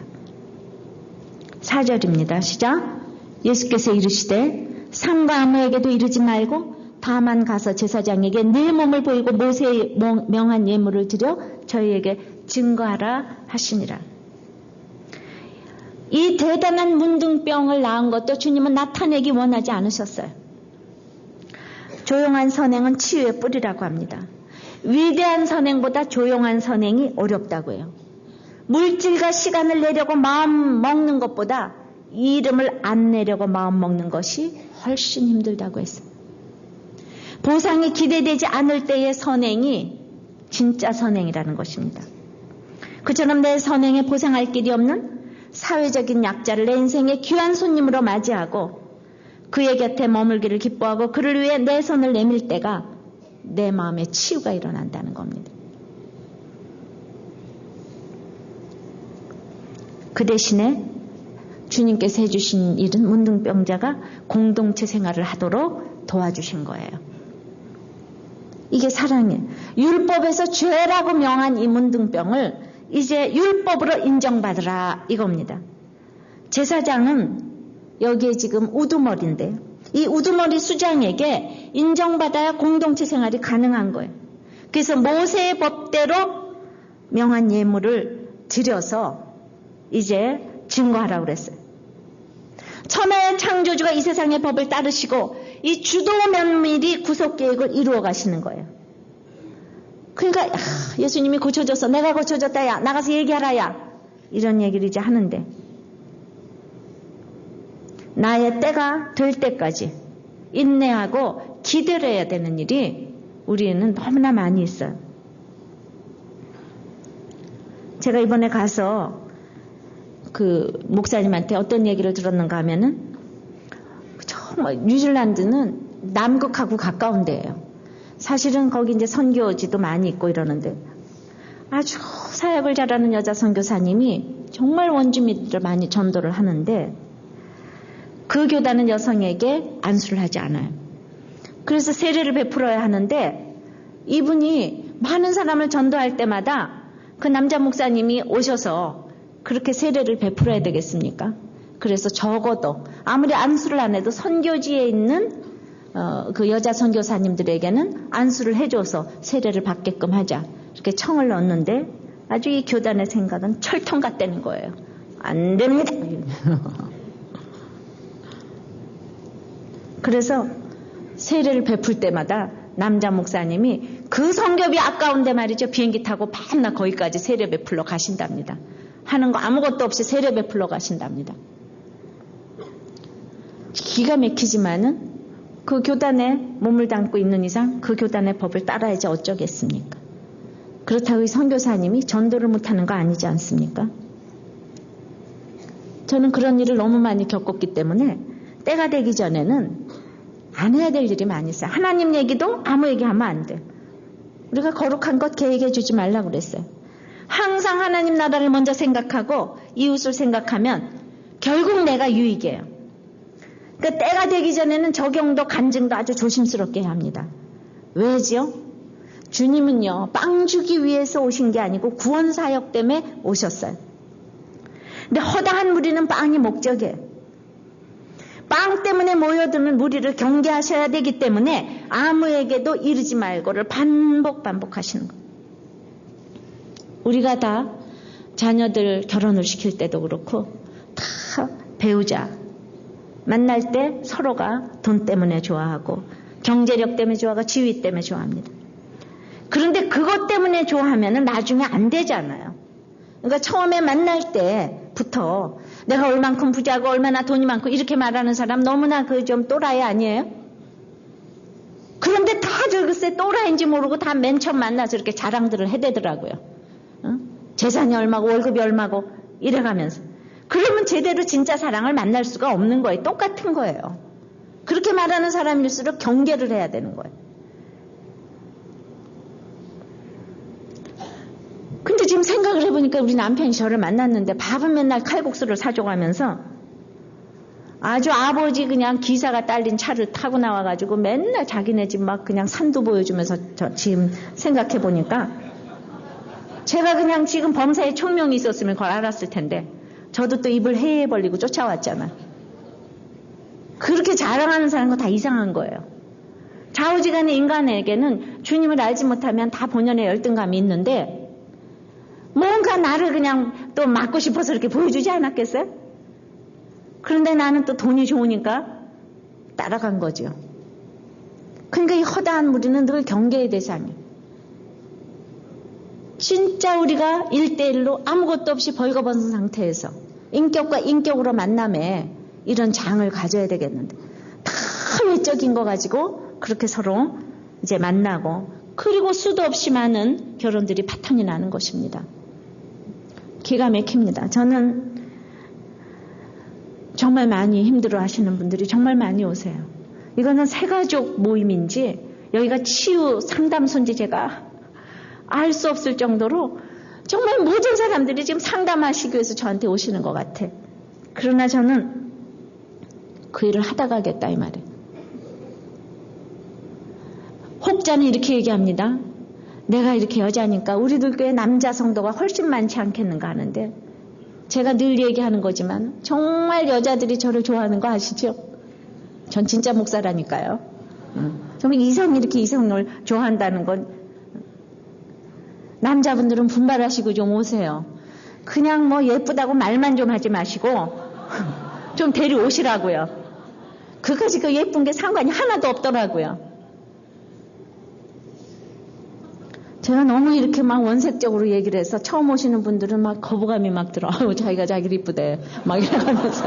4절입니다. 시작. 예수께서 이르시되 산과 아무에게도 이르지 말고 다만 가서 제사장에게 내 몸을 보이고 모세의 명한 예물을 드려 저희에게 증거하라 하시니라. 이 대단한 문둥병을 낳은 것도 주님은 나타내기 원하지 않으셨어요. 조용한 선행은 치유의 뿌리라고 합니다. 위대한 선행보다 조용한 선행이 어렵다고 해요. 물질과 시간을 내려고 마음 먹는 것보다 이름을 안 내려고 마음 먹는 것이 훨씬 힘들다고 했어요. 보상이 기대되지 않을 때의 선행이 진짜 선행이라는 것입니다. 그처럼 내 선행에 보상할 길이 없는 사회적인 약자를 내 인생의 귀한 손님으로 맞이하고 그의 곁에 머물기를 기뻐하고 그를 위해 내 손을 내밀 때가 내 마음에 치유가 일어난다는 겁니다. 그 대신에 주님께서 해주신 일은 문둥병자가 공동체 생활을 하도록 도와주신 거예요. 이게 사랑이에요. 율법에서 죄라고 명한 이 문둥병을 이제 율법으로 인정받으라 이겁니다. 제사장은 여기에 지금 우두머리인데 이 우두머리 수장에게 인정받아야 공동체 생활이 가능한 거예요. 그래서 모세의 법대로 명한 예물을 드려서 이제 증거하라고 그랬어요. 처음에 창조주가 이 세상의 법을 따르시고 이 주도 면밀히 구속계획을 이루어 가시는 거예요. 그러니까 예수님이 고쳐줬어. 내가 고쳐줬다. 야 나가서 얘기하라. 야 이런 얘기를 이제 하는데 나의 때가 될 때까지 인내하고 기다려야 되는 일이 우리는 너무나 많이 있어요. 제가 이번에 가서 그 목사님한테 어떤 얘기를 들었는가 하면은 정말 뉴질랜드는 남극하고 가까운 데예요. 사실은 거기 이제 선교지도 많이 있고 이러는데 아주 사역을 잘하는 여자 선교사님이 정말 원주민들을 많이 전도를 하는데 그 교단은 여성에게 안수를 하지 않아요. 그래서 세례를 베풀어야 하는데 이분이 많은 사람을 전도할 때마다 그 남자 목사님이 오셔서 그렇게 세례를 베풀어야 되겠습니까? 그래서 적어도 아무리 안수를 안 해도 선교지에 있는 그 여자 선교사님들에게는 안수를 해줘서 세례를 받게끔 하자 이렇게 청을 넣었는데 아주 이 교단의 생각은 철통 같다는 거예요. 안 됩니다. 그래서 세례를 베풀 때마다 남자 목사님이 그 성교비 아까운데 말이죠. 비행기 타고 밤낮 거기까지 세례 베풀러 가신답니다. 하는 거 아무것도 없이 세례 베풀러 가신답니다. 기가 막히지만은 그 교단에 몸을 담고 있는 이상 그 교단의 법을 따라야지 어쩌겠습니까? 그렇다고 이 선교사님이 전도를 못하는 거 아니지 않습니까? 저는 그런 일을 너무 많이 겪었기 때문에 때가 되기 전에는 안 해야 될 일이 많이 있어요. 하나님 얘기도 아무 얘기하면 안 돼요. 우리가 거룩한 것 계획해 주지 말라고 그랬어요. 항상 하나님 나라를 먼저 생각하고 이웃을 생각하면 결국 내가 유익이에요. 그러니까 때가 되기 전에는 적용도 간증도 아주 조심스럽게 해야 합니다. 왜죠? 주님은요 빵 주기 위해서 오신 게 아니고 구원 사역 때문에 오셨어요. 근데 허다한 무리는 빵이 목적이에요. 빵 때문에 모여드는 무리를 경계하셔야 되기 때문에 아무에게도 이르지 말고를 반복하시는 거예요. 우리가 다 자녀들 결혼을 시킬 때도 그렇고 다 배우자 만날 때 서로가 돈 때문에 좋아하고 경제력 때문에 좋아하고 지위 때문에 좋아합니다. 그런데 그것 때문에 좋아하면 나중에 안 되잖아요. 그러니까 처음에 만날 때부터 내가 얼만큼 부자고 얼마나 돈이 많고 이렇게 말하는 사람 너무나 그 좀 또라이 아니에요? 그런데 다 글쎄 또라이인지 모르고 다 맨 처음 만나서 이렇게 자랑들을 해대더라고요. 재산이 얼마고 월급이 얼마고 이래가면서. 그러면 제대로 진짜 사랑을 만날 수가 없는 거예요. 똑같은 거예요. 그렇게 말하는 사람일수록 경계를 해야 되는 거예요. 근데 지금 생각을 해보니까 우리 남편이 저를 만났는데 밥은 맨날 칼국수를 사줘가면서 아주 아버지 그냥 기사가 딸린 차를 타고 나와가지고 맨날 자기네 집 막 그냥 산도 보여주면서 지금 생각해 보니까 제가 그냥 지금 범사에 총명이 있었으면 그걸 알았을 텐데 저도 또 입을 해해 벌리고 쫓아왔잖아. 그렇게 자랑하는 사람은 다 이상한 거예요. 좌우지간의 인간에게는 주님을 알지 못하면 다 본연의 열등감이 있는데 뭔가 나를 그냥 또 맞고 싶어서 이렇게 보여주지 않았겠어요? 그런데 나는 또 돈이 좋으니까 따라간 거죠. 그러니까 이 허다한 무리는 늘 경계의 대상이에요. 진짜 우리가 1대1로 아무것도 없이 벌거벗은 상태에서 인격과 인격으로 만남에 이런 장을 가져야 되겠는데 다 외적인 거 가지고 그렇게 서로 이제 만나고 그리고 수도 없이 많은 결혼들이 파탄이 나는 것입니다. 기가 막힙니다. 저는 정말 많이 힘들어 하시는 분들이 정말 많이 오세요. 이거는 새가족 모임인지 여기가 치유 상담소인지 제가 알 수 없을 정도로 정말 모든 사람들이 지금 상담하시기 위해서 저한테 오시는 것 같아. 그러나 저는 그 일을 하다 가겠다 이 말이에요. 혹자는 이렇게 얘기합니다. 내가 이렇게 여자니까 우리들 교회 남자 성도가 훨씬 많지 않겠는가 하는데 제가 늘 얘기하는 거지만 정말 여자들이 저를 좋아하는 거 아시죠? 전 진짜 목사라니까요. 정말 이성이 이렇게 이성을 좋아한다는 건 남자분들은 분발하시고 좀 오세요. 그냥 뭐 예쁘다고 말만 좀 하지 마시고 좀 데려오시라고요. 그까지 그 예쁜 게 상관이 하나도 없더라고요. 제가 너무 이렇게 막 원색적으로 얘기를 해서 처음 오시는 분들은 막 거부감이 막 들어. 아유, 자기가 자기를 이쁘대. 막 이러면서.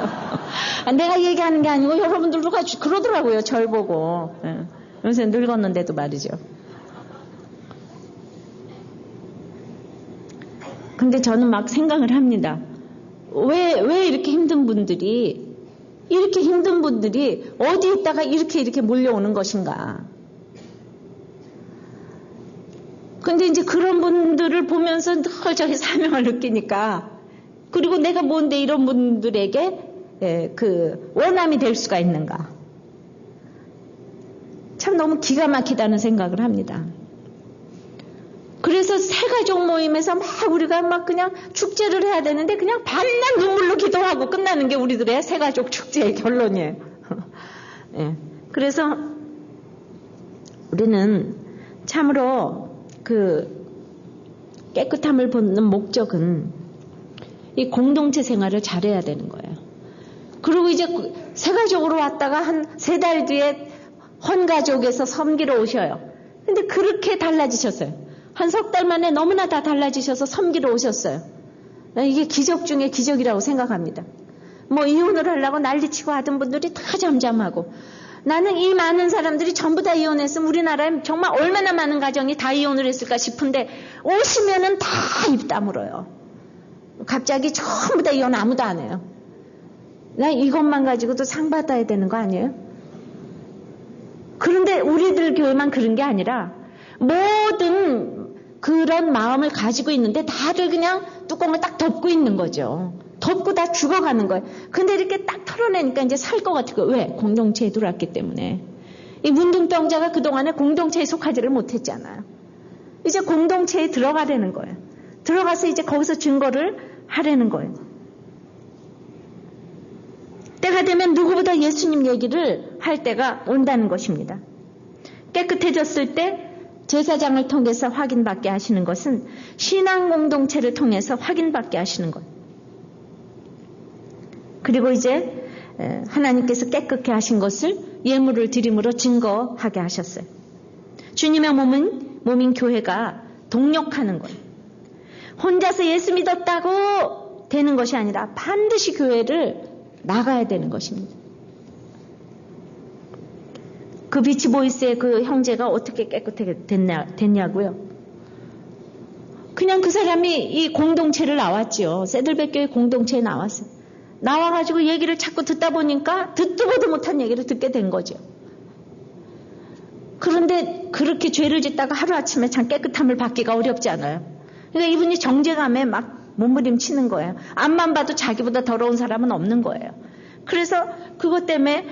내가 얘기하는 게 아니고 여러분들도 같이 그러더라고요. 절 보고. 예. 요새 늙었는데도 말이죠. 근데 저는 막 생각을 합니다. 왜 이렇게 힘든 분들이 어디에 있다가 이렇게 몰려오는 것인가. 근데 이제 그런 분들을 보면서 늘 저희 사명을 느끼니까 그리고 내가 뭔데 이런 분들에게 그 원함이 될 수가 있는가. 참 너무 기가 막히다는 생각을 합니다. 그래서 새가족 모임에서 막 우리가 막 그냥 축제를 해야 되는데 그냥 밤낮 눈물로 기도하고 끝나는 게 우리들의 새가족 축제의 결론이에요. 예. 그래서 우리는 참으로 그 깨끗함을 보는 목적은 이 공동체 생활을 잘해야 되는 거예요. 그리고 이제 새가족으로 왔다가 한 3달 뒤에 헌가족에서 섬기러 오셔요. 근데 그렇게 달라지셨어요. 한 3달 만에 너무나 다 달라지셔서 섬기러 오셨어요. 이게 기적 중에 기적이라고 생각합니다. 뭐 이혼을 하려고 난리치고 하던 분들이 다 잠잠하고 나는 이 많은 사람들이 전부 다 이혼했으면 우리나라에 정말 얼마나 많은 가정이 다 이혼을 했을까 싶은데 오시면은 다 입 다물어요. 갑자기 전부 다 이혼 아무도 안 해요. 나 이것만 가지고도 상 받아야 되는 거 아니에요? 그런데 우리들 교회만 그런 게 아니라 모든 그런 마음을 가지고 있는데 다들 그냥 뚜껑을 딱 덮고 있는 거죠. 덮고 다 죽어가는 거예요. 근데 이렇게 딱 털어내니까 이제 살 것 같은 거예요. 왜? 공동체에 들어왔기 때문에. 이 문둥병자가 그동안에 공동체에 속하지를 못했잖아요. 이제 공동체에 들어가려는 거예요. 들어가서 이제 거기서 증거를 하려는 거예요. 때가 되면 누구보다 예수님 얘기를 할 때가 온다는 것입니다. 깨끗해졌을 때 제사장을 통해서 확인받게 하시는 것은 신앙 공동체를 통해서 확인받게 하시는 것. 그리고 이제 하나님께서 깨끗게 하신 것을 예물을 드림으로 증거하게 하셨어요. 주님의 몸인 교회가 동력하는 거예요. 혼자서 예수 믿었다고 되는 것이 아니라 반드시 교회를 나가야 되는 것입니다. 그 비치보이스의 그 형제가 어떻게 깨끗하게 됐냐고요? 그냥 그 사람이 이 공동체를 나왔지요. 세들백교회 공동체에 나왔어요. 나와가지고 얘기를 자꾸 듣다 보니까 듣도 보도 못한 얘기를 듣게 된 거죠. 그런데 그렇게 죄를 짓다가 하루아침에 참 깨끗함을 받기가 어렵지 않아요. 그러니까 이분이 정죄감에 막 몸부림치는 거예요. 앞만 봐도 자기보다 더러운 사람은 없는 거예요. 그래서 그것 때문에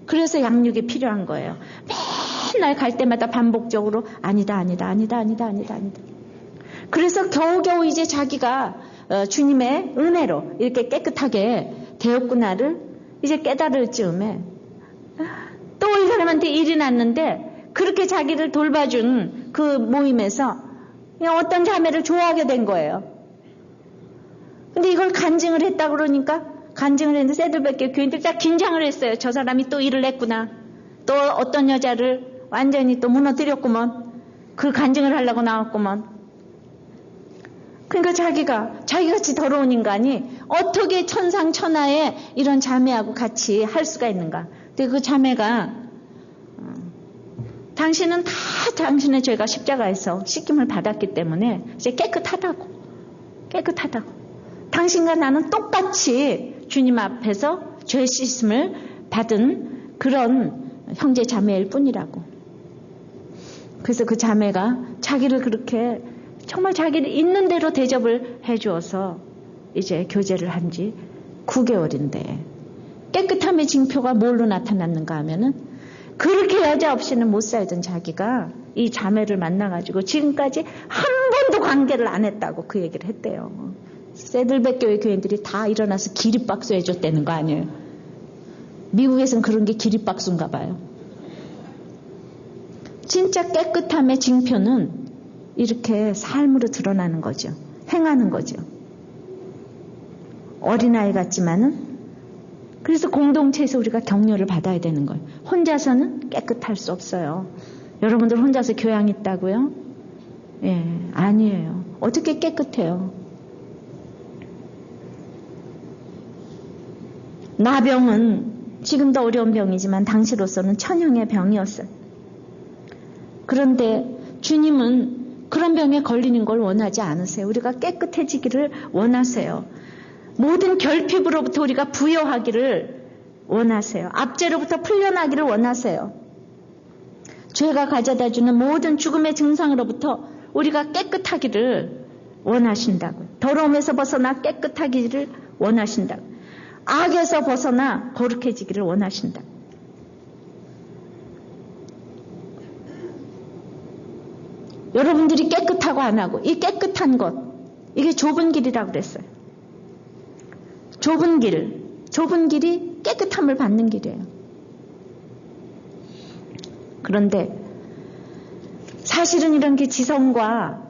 그래서 양육이 필요한 거예요. 맨날 갈 때마다 반복적으로 아니다. 그래서 겨우겨우 이제 자기가 주님의 은혜로 이렇게 깨끗하게 되었구나를 이제 깨달을 즈음에 또 이 사람한테 일이 났는데 그렇게 자기를 돌봐준 그 모임에서 그냥 어떤 자매를 좋아하게 된 거예요. 근데 이걸 간증을 했다 그러니까 간증을 했는데 새들밖에 교인들 다 긴장을 했어요. 저 사람이 또 일을 했구나. 또 어떤 여자를 완전히 또 무너뜨렸구먼. 그 간증을 하려고 나왔구먼. 그러니까 자기같이 더러운 인간이 어떻게 천상천하에 이런 자매하고 같이 할 수가 있는가. 근데 그 자매가 당신은 다 당신의 죄가 십자가에서 씻김을 받았기 때문에 이제 깨끗하다고. 당신과 나는 똑같이 주님 앞에서 죄 씻음을 받은 그런 형제 자매일 뿐이라고. 그래서 그 자매가 자기를 그렇게 정말 자기를 있는 대로 대접을 해주어서 이제 교제를 한 지 9개월인데 깨끗함의 징표가 뭘로 나타났는가 하면은 그렇게 여자 없이는 못 살던 자기가 이 자매를 만나가지고 지금까지 한 번도 관계를 안 했다고 그 얘기를 했대요. 새들백 교회 교인들이 다 일어나서 기립박수 해줬다는 거 아니에요. 미국에선 그런 게 기립박수인가 봐요. 진짜 깨끗함의 징표는 이렇게 삶으로 드러나는 거죠. 행하는 거죠. 어린아이 같지만은 그래서 공동체에서 우리가 격려를 받아야 되는 거예요. 혼자서는 깨끗할 수 없어요. 여러분들 혼자서 교양 있다고요? 예, 아니에요. 어떻게 깨끗해요? 나병은 지금도 어려운 병이지만 당시로서는 천형의 병이었어요. 그런데 주님은 그런 병에 걸리는 걸 원하지 않으세요. 우리가 깨끗해지기를 원하세요. 모든 결핍으로부터 우리가 부여하기를 원하세요. 압제로부터 풀려나기를 원하세요. 죄가 가져다주는 모든 죽음의 증상으로부터 우리가 깨끗하기를 원하신다고요. 더러움에서 벗어나 깨끗하기를 원하신다고요. 악에서 벗어나 거룩해지기를 원하신다. 여러분들이 깨끗하고 안 하고 이 깨끗한 것 이게 좁은 길이라고 그랬어요. 좁은 길이 깨끗함을 받는 길이에요. 그런데 사실은 이런 게 지성과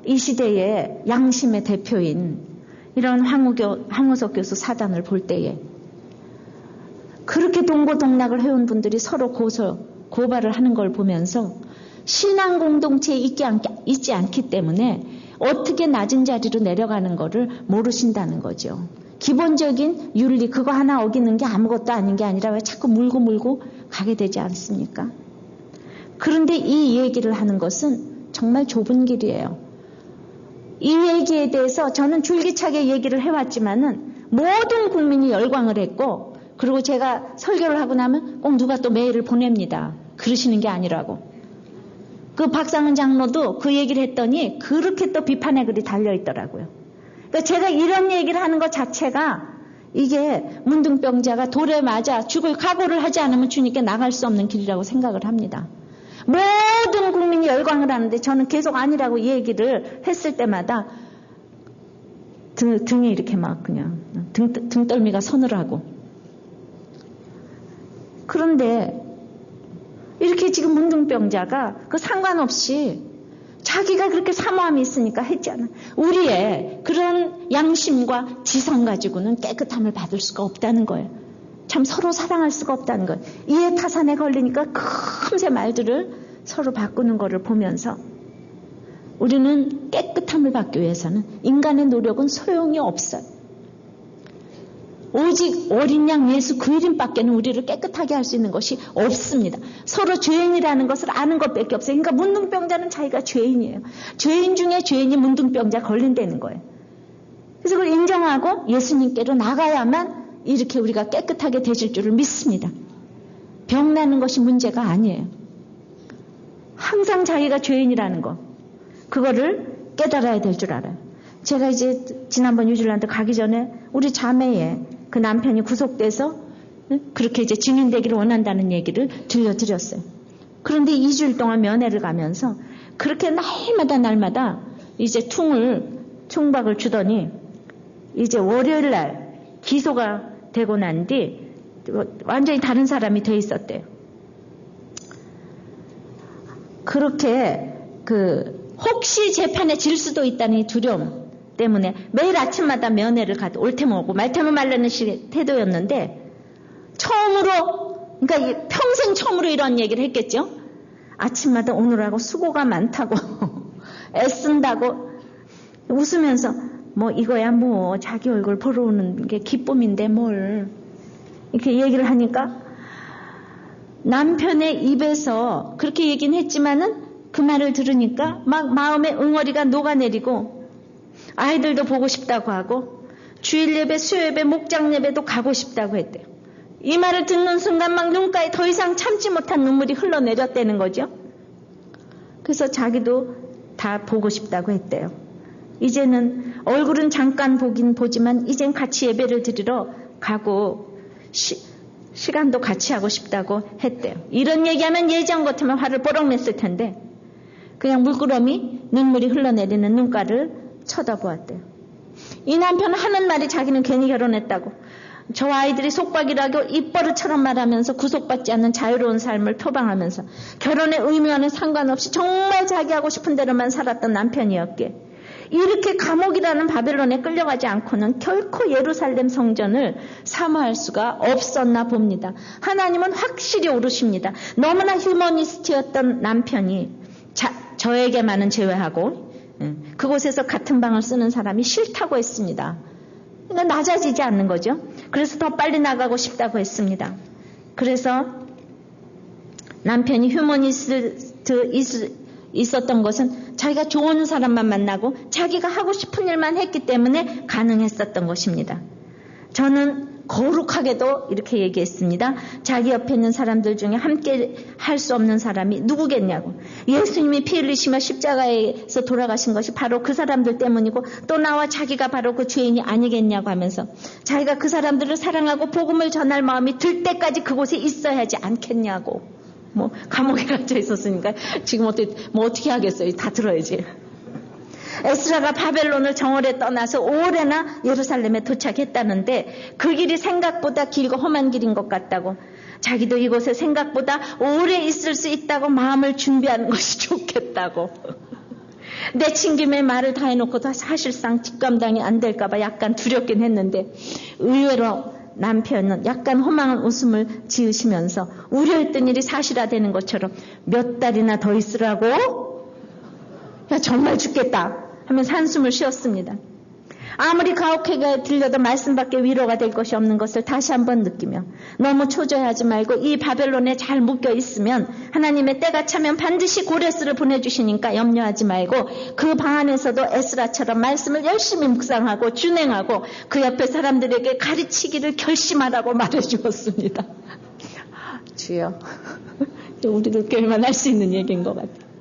이 시대의 양심의 대표인 이런 황우석 교수 사단을 볼 때에 그렇게 동고동락을 해온 분들이 서로 고발을 하는 걸 보면서 신앙 공동체에 있지 않기 때문에 어떻게 낮은 자리로 내려가는 거를 모르신다는 거죠. 기본적인 윤리 그거 하나 어기는 게 아무것도 아닌 게 아니라 왜 자꾸 물고 가게 되지 않습니까? 그런데 이 얘기를 하는 것은 정말 좁은 길이에요. 이 얘기에 대해서 저는 줄기차게 얘기를 해왔지만은 모든 국민이 열광을 했고 그리고 제가 설교를 하고 나면 꼭 누가 또 메일을 보냅니다. 그러시는 게 아니라고. 그 박상은 장로도 그 얘기를 했더니 그렇게 또 비판의 글이 달려있더라고요. 그러니까 제가 이런 얘기를 하는 것 자체가 이게 문둥병자가 돌에 맞아 죽을 각오를 하지 않으면 주님께 나갈 수 없는 길이라고 생각을 합니다. 모든 국민이 열광을 하는데 저는 계속 아니라고 얘기를 했을 때마다 등이 이렇게 막 그냥 등떨미가 서늘하고. 그런데 이렇게 지금 문둥병자가 그 상관없이 자기가 그렇게 사모함이 있으니까 했잖아. 우리의 그런 양심과 지성 가지고는 깨끗함을 받을 수가 없다는 거예요. 참 서로 사랑할 수가 없다는 거예요. 이해 타산에 걸리니까 금세 말들을 서로 바꾸는 거를 보면서 우리는 깨끗함을 받기 위해서는 인간의 노력은 소용이 없어요. 오직 어린 양 예수 그 이름밖에는 우리를 깨끗하게 할 수 있는 것이 없습니다. 서로 죄인이라는 것을 아는 것밖에 없어요. 그러니까 문둥병자는 자기가 죄인이에요. 죄인 중에 죄인이 문둥병자 걸린다는 거예요. 그래서 그걸 인정하고 예수님께로 나가야만 이렇게 우리가 깨끗하게 되실 줄을 믿습니다. 병나는 것이 문제가 아니에요. 항상 자기가 죄인이라는 거 그거를 깨달아야 될 줄 알아요. 제가 이제 지난번 뉴질랜드 가기 전에 우리 자매의 그 남편이 구속돼서 그렇게 이제 증인되기를 원한다는 얘기를 들려드렸어요. 그런데 2주일 동안 면회를 가면서 그렇게 날마다 이제 총박을 주더니 이제 월요일 날 기소가 되고 난 뒤 완전히 다른 사람이 돼 있었대요. 그렇게 혹시 재판에 질 수도 있다는 두려움 때문에 매일 아침마다 면회를 가도 올 테면 오고 말 테면 말라는 식의 태도였는데 처음으로, 그러니까 평생 처음으로 이런 얘기를 했겠죠. 아침마다 오느라고 수고가 많다고 애쓴다고 웃으면서 뭐 이거야 뭐 자기 얼굴 보러 오는 게 기쁨인데 뭘 이렇게 얘기를 하니까 남편의 입에서 그렇게 얘기는 했지만은 그 말을 들으니까 막 마음에 응어리가 녹아내리고 아이들도 보고 싶다고 하고 주일 예배, 수요 예배, 목장 예배도 가고 싶다고 했대요. 이 말을 듣는 순간 막 눈가에 더 이상 참지 못한 눈물이 흘러내렸다는 거죠. 그래서 자기도 다 보고 싶다고 했대요. 이제는 얼굴은 잠깐 보긴 보지만 이젠 같이 예배를 드리러 가고 시간도 같이 하고 싶다고 했대요. 이런 얘기하면 예전 같으면 화를 뽀록 냈을 텐데 그냥 물끄러미 눈물이 흘러내리는 눈가를 쳐다보았대요. 이 남편은 하는 말이 자기는 괜히 결혼했다고, 저 아이들이 속박이라고 입버릇처럼 말하면서 구속받지 않는 자유로운 삶을 표방하면서 결혼의 의무와는 상관없이 정말 자기 하고 싶은 대로만 살았던 남편이었기에 이렇게 감옥이라는 바벨론에 끌려가지 않고는 결코 예루살렘 성전을 사모할 수가 없었나 봅니다. 하나님은 확실히 오르십니다. 너무나 휴머니스트였던 남편이 저에게만은 제외하고 그곳에서 같은 방을 쓰는 사람이 싫다고 했습니다. 그러니까 낮아지지 않는 거죠. 그래서 더 빨리 나가고 싶다고 했습니다. 그래서 남편이 휴머니스트 있었던 것은 자기가 좋은 사람만 만나고 자기가 하고 싶은 일만 했기 때문에 가능했었던 것입니다. 저는 거룩하게도 이렇게 얘기했습니다. 자기 옆에 있는 사람들 중에 함께 할 수 없는 사람이 누구겠냐고. 예수님이 피 흘리시며 십자가에서 돌아가신 것이 바로 그 사람들 때문이고 또 나와 자기가 바로 그 죄인이 아니겠냐고 하면서 자기가 그 사람들을 사랑하고 복음을 전할 마음이 들 때까지 그곳에 있어야 하지 않겠냐고. 뭐 감옥에 갇혀 있었으니까 지금 어떻게 하겠어요. 다 들어야지. 에스라가 바벨론을 정월에 떠나서 오래나 예루살렘에 도착했다는데 그 길이 생각보다 길고 험한 길인 것 같다고, 자기도 이곳에 생각보다 오래 있을 수 있다고 마음을 준비하는 것이 좋겠다고. 내친 김에 말을 다 해놓고도 사실상 뒷감당이 안 될까봐 약간 두렵긴 했는데 의외로 남편은 약간 허망한 웃음을 지으시면서 우려했던 일이 사실화되는 것처럼 몇 달이나 더 있으라고? 야, 정말 죽겠다 하면서 한숨을 쉬었습니다. 아무리 가혹하게 들려도 말씀밖에 위로가 될 것이 없는 것을 다시 한번 느끼며 너무 초조해하지 말고 이 바벨론에 잘 묶여 있으면 하나님의 때가 차면 반드시 고레스를 보내주시니까 염려하지 말고 그 방 안에서도 에스라처럼 말씀을 열심히 묵상하고 준행하고 그 옆에 사람들에게 가르치기를 결심하라고 말해주었습니다. 주여, 우리도 꽤만 할 수 있는 얘기인 것 같아요.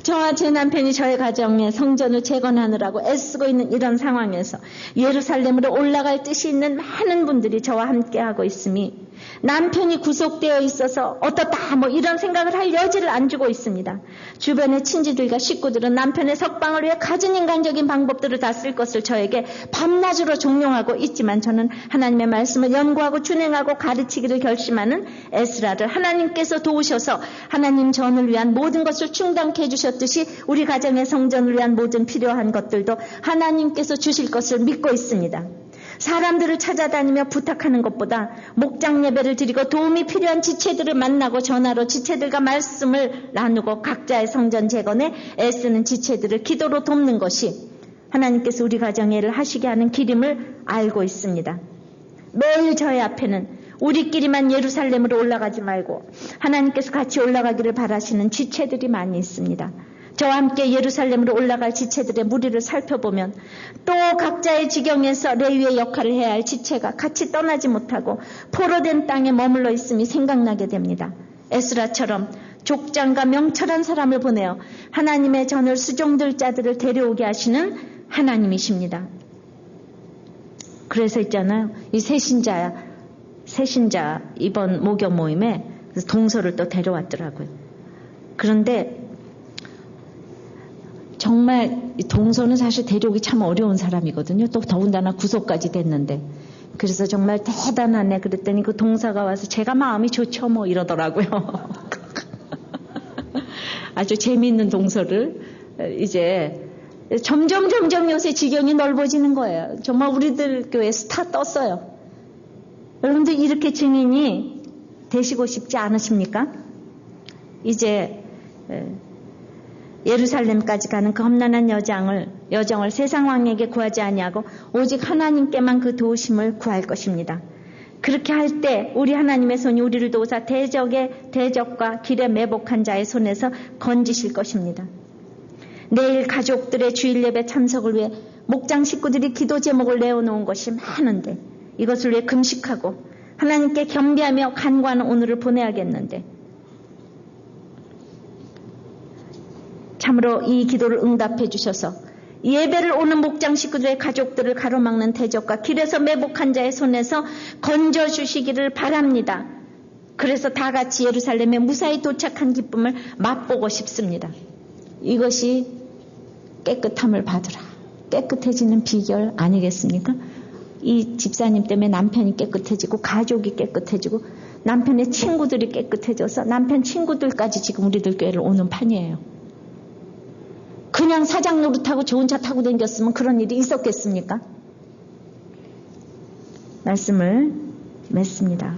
저와 제 남편이 저의 가정에 성전을 재건하느라고 애쓰고 있는 이런 상황에서 예루살렘으로 올라갈 뜻이 있는 많은 분들이 저와 함께하고 있음이 남편이 구속되어 있어서 어떻다 뭐 이런 생각을 할 여지를 안 주고 있습니다. 주변의 친지들과 식구들은 남편의 석방을 위해 가진 인간적인 방법들을 다 쓸 것을 저에게 밤낮으로 종용하고 있지만 저는 하나님의 말씀을 연구하고 준행하고 가르치기를 결심하는 에스라를 하나님께서 도우셔서 하나님 전을 위한 모든 것을 충당케 해주셨듯이 우리 가정의 성전을 위한 모든 필요한 것들도 하나님께서 주실 것을 믿고 있습니다. 사람들을 찾아다니며 부탁하는 것보다 목장 예배를 드리고 도움이 필요한 지체들을 만나고 전화로 지체들과 말씀을 나누고 각자의 성전 재건에 애쓰는 지체들을 기도로 돕는 것이 하나님께서 우리 가정의 일을 하시게 하는 길임을 알고 있습니다. 매일 저의 앞에는 우리끼리만 예루살렘으로 올라가지 말고 하나님께서 같이 올라가기를 바라시는 지체들이 많이 있습니다. 저와 함께 예루살렘으로 올라갈 지체들의 무리를 살펴보면 또 각자의 지경에서 레위의 역할을 해야 할 지체가 같이 떠나지 못하고 포로된 땅에 머물러 있음이 생각나게 됩니다. 에스라처럼 족장과 명철한 사람을 보내어 하나님의 전을 수종들 자들을 데려오게 하시는 하나님이십니다. 그래서 있잖아요. 이 새 새신자 이번 목욕 모임에 동서를 또 데려왔더라고요. 그런데 정말 동서는 사실 데려오기 참 어려운 사람이거든요. 또 더군다나 구속까지 됐는데. 그래서 정말 대단하네 그랬더니 그 동서가 와서 제가 마음이 좋죠 뭐 이러더라고요. 아주 재미있는 동서를 이제 점점 요새 지경이 넓어지는 거예요. 정말 우리들 교회 스타 떴어요. 여러분들 이렇게 증인이 되시고 싶지 않으십니까? 이제 예루살렘까지 가는 그 험난한 여정을 세상 왕에게 구하지 아니하고 오직 하나님께만 그 도우심을 구할 것입니다. 그렇게 할 때 우리 하나님의 손이 우리를 도우사 대적과 길에 매복한 자의 손에서 건지실 것입니다. 내일 가족들의 주일 예배 참석을 위해 목장 식구들이 기도 제목을 내어놓은 것이 많은데 이것을 위해 금식하고 하나님께 겸비하며 간구하는 오늘을 보내야겠는데 참으로 이 기도를 응답해 주셔서 예배를 오는 목장 식구들의 가족들을 가로막는 대적과 길에서 매복한 자의 손에서 건져주시기를 바랍니다. 그래서 다 같이 예루살렘에 무사히 도착한 기쁨을 맛보고 싶습니다. 이것이 깨끗함을 받으라. 깨끗해지는 비결 아니겠습니까? 이 집사님 때문에 남편이 깨끗해지고 가족이 깨끗해지고 남편의 친구들이 깨끗해져서 남편 친구들까지 지금 우리들 교회를 오는 판이에요. 그냥 사장 노릇하고 좋은 차 타고 다녔으면 그런 일이 있었겠습니까? 말씀을 맺습니다.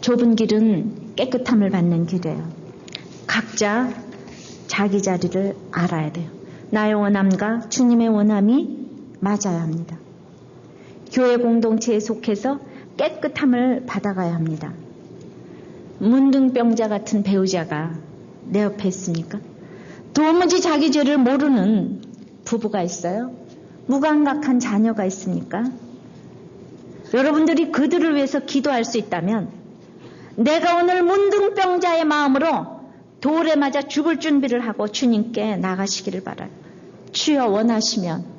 좁은 길은 깨끗함을 받는 길이에요. 각자 자기 자리를 알아야 돼요. 나의 원함과 주님의 원함이 맞아야 합니다. 교회 공동체에 속해서 깨끗함을 받아가야 합니다. 문둥병자 같은 배우자가 내 옆에 있습니까? 도무지 자기 죄를 모르는 부부가 있어요? 무감각한 자녀가 있습니까? 여러분들이 그들을 위해서 기도할 수 있다면 내가 오늘 문둥병자의 마음으로 돌에 맞아 죽을 준비를 하고 주님께 나가시기를 바라요. 주여 원하시면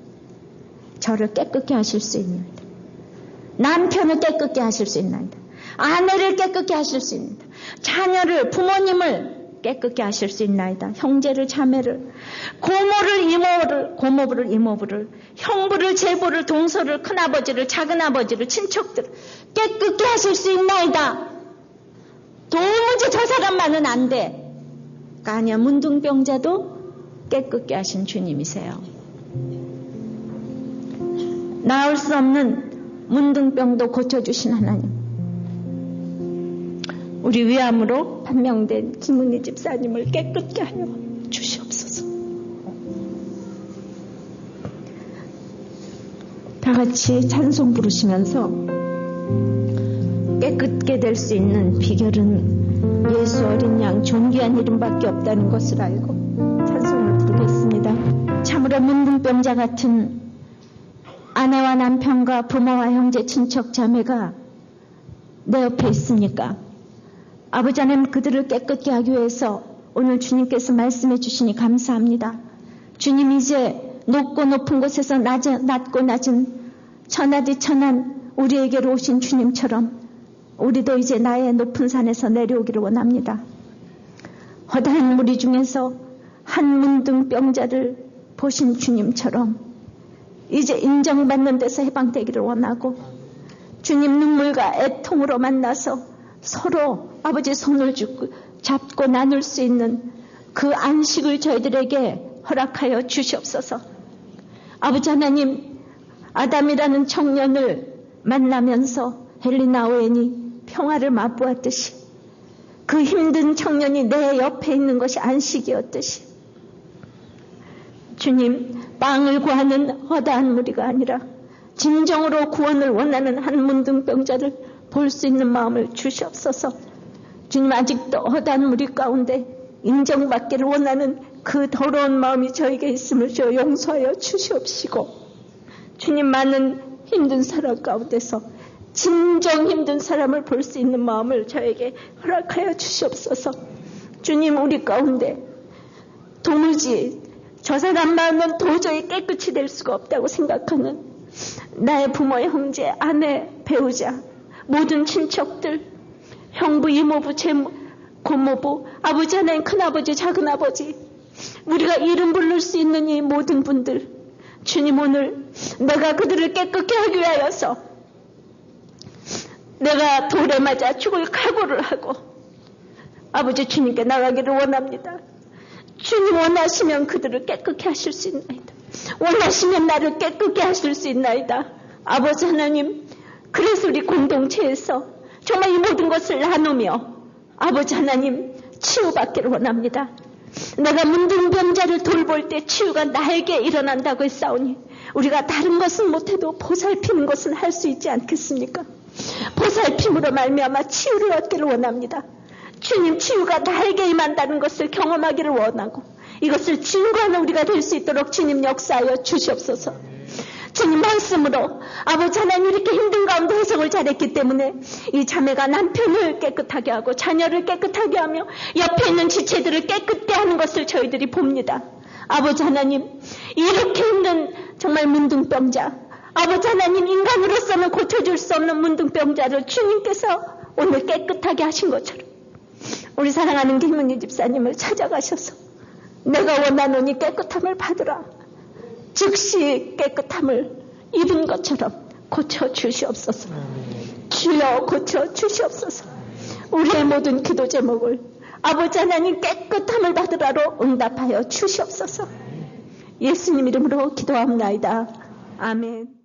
저를 깨끗게 하실 수 있나이다. 남편을 깨끗게 하실 수 있나이다. 아내를 깨끗게 하실 수 있나이다. 자녀를 부모님을 깨끗게 하실 수 있나이다. 형제를 자매를 고모를 이모부를 형부를 제부를 동서를 큰아버지를 작은아버지를 친척들을 깨끗게 하실 수 있나이다. 도무지 저 사람만은 안 돼. 아니야. 문둥병자도 깨끗게 하신 주님이세요. 나을 수 없는 문둥병도 고쳐주신 하나님. 우리 위암으로 판명된 김은희 집사님을 깨끗게 하여 주시옵소서. 다 같이 찬송 부르시면서 깨끗게 될 수 있는 비결은 예수 어린 양 존귀한 이름밖에 없다는 것을 알고 찬송을 부르겠습니다. 참으로 문둥병자 같은 아내와 남편과 부모와 형제 친척 자매가 내 옆에 있습니까? 아버지 하나님 그들을 깨끗게 하기 위해서 오늘 주님께서 말씀해 주시니 감사합니다. 주님 이제 높고 높은 곳에서 낮고 낮은 천하디 천한 우리에게로 오신 주님처럼 우리도 이제 나의 높은 산에서 내려오기를 원합니다. 허다한 무리 중에서 한 문둥병자를 보신 주님처럼 이제 인정받는 데서 해방되기를 원하고 주님 눈물과 애통으로 만나서 서로 아버지 손을 잡고 나눌 수 있는 그 안식을 저희들에게 허락하여 주시옵소서. 아버지 하나님, 아담이라는 청년을 만나면서 헬리나 오웬이 평화를 맛보았듯이 그 힘든 청년이 내 옆에 있는 것이 안식이었듯이 주님, 빵을 구하는 허다한 무리가 아니라 진정으로 구원을 원하는 한 문둥병자를 볼 수 있는 마음을 주시옵소서. 주님, 아직도 허다한 무리 가운데 인정받기를 원하는 그 더러운 마음이 저에게 있음을 주여 용서하여 주시옵시고, 주님, 많은 힘든 사람 가운데서 진정 힘든 사람을 볼 수 있는 마음을 저에게 허락하여 주시옵소서. 주님, 우리 가운데 도무지 저 사람 마음은 도저히 깨끗이 될 수가 없다고 생각하는 나의 부모, 형제, 아내, 배우자, 모든 친척들, 형부, 이모부, 고모부, 아버지 하나님, 큰아버지, 작은아버지, 우리가 이름 부를 수 있는 이 모든 분들, 주님, 오늘 내가 그들을 깨끗게 하기 위하여서 내가 돌에 맞아 죽을 각오를 하고 아버지 주님께 나가기를 원합니다. 주님 원하시면 그들을 깨끗게 하실 수 있나이다. 원하시면 나를 깨끗게 하실 수 있나이다. 아버지 하나님, 그래서 우리 공동체에서 정말 이 모든 것을 나누며 아버지 하나님 치유받기를 원합니다. 내가 문둥병자를 돌볼 때 치유가 나에게 일어난다고 했사오니 우리가 다른 것은 못해도 보살피는 것은 할 수 있지 않겠습니까? 보살핌으로 말미암아 치유를 얻기를 원합니다. 주님, 치유가 나에게 임한다는 것을 경험하기를 원하고 이것을 증거하는 우리가 될 수 있도록 주님 역사하여 주시옵소서. 주님 말씀으로 아버지 하나님 이렇게 힘든 가운데 해석을 잘했기 때문에 이 자매가 남편을 깨끗하게 하고 자녀를 깨끗하게 하며 옆에 있는 지체들을 깨끗게 하는 것을 저희들이 봅니다. 아버지 하나님, 이렇게 있는 정말 문둥병자, 아버지 하나님, 인간으로서는 고쳐줄 수 없는 문둥병자를 주님께서 오늘 깨끗하게 하신 것처럼 우리 사랑하는 김은희 집사님을 찾아가셔서 내가 원하노니 깨끗함을 받으라, 즉시 깨끗함을 입은 것처럼 고쳐주시옵소서. 주여 고쳐주시옵소서. 우리의 모든 기도 제목을 아버지 하나님 깨끗함을 받으라로 응답하여 주시옵소서. 예수님 이름으로 기도합니다. 아멘.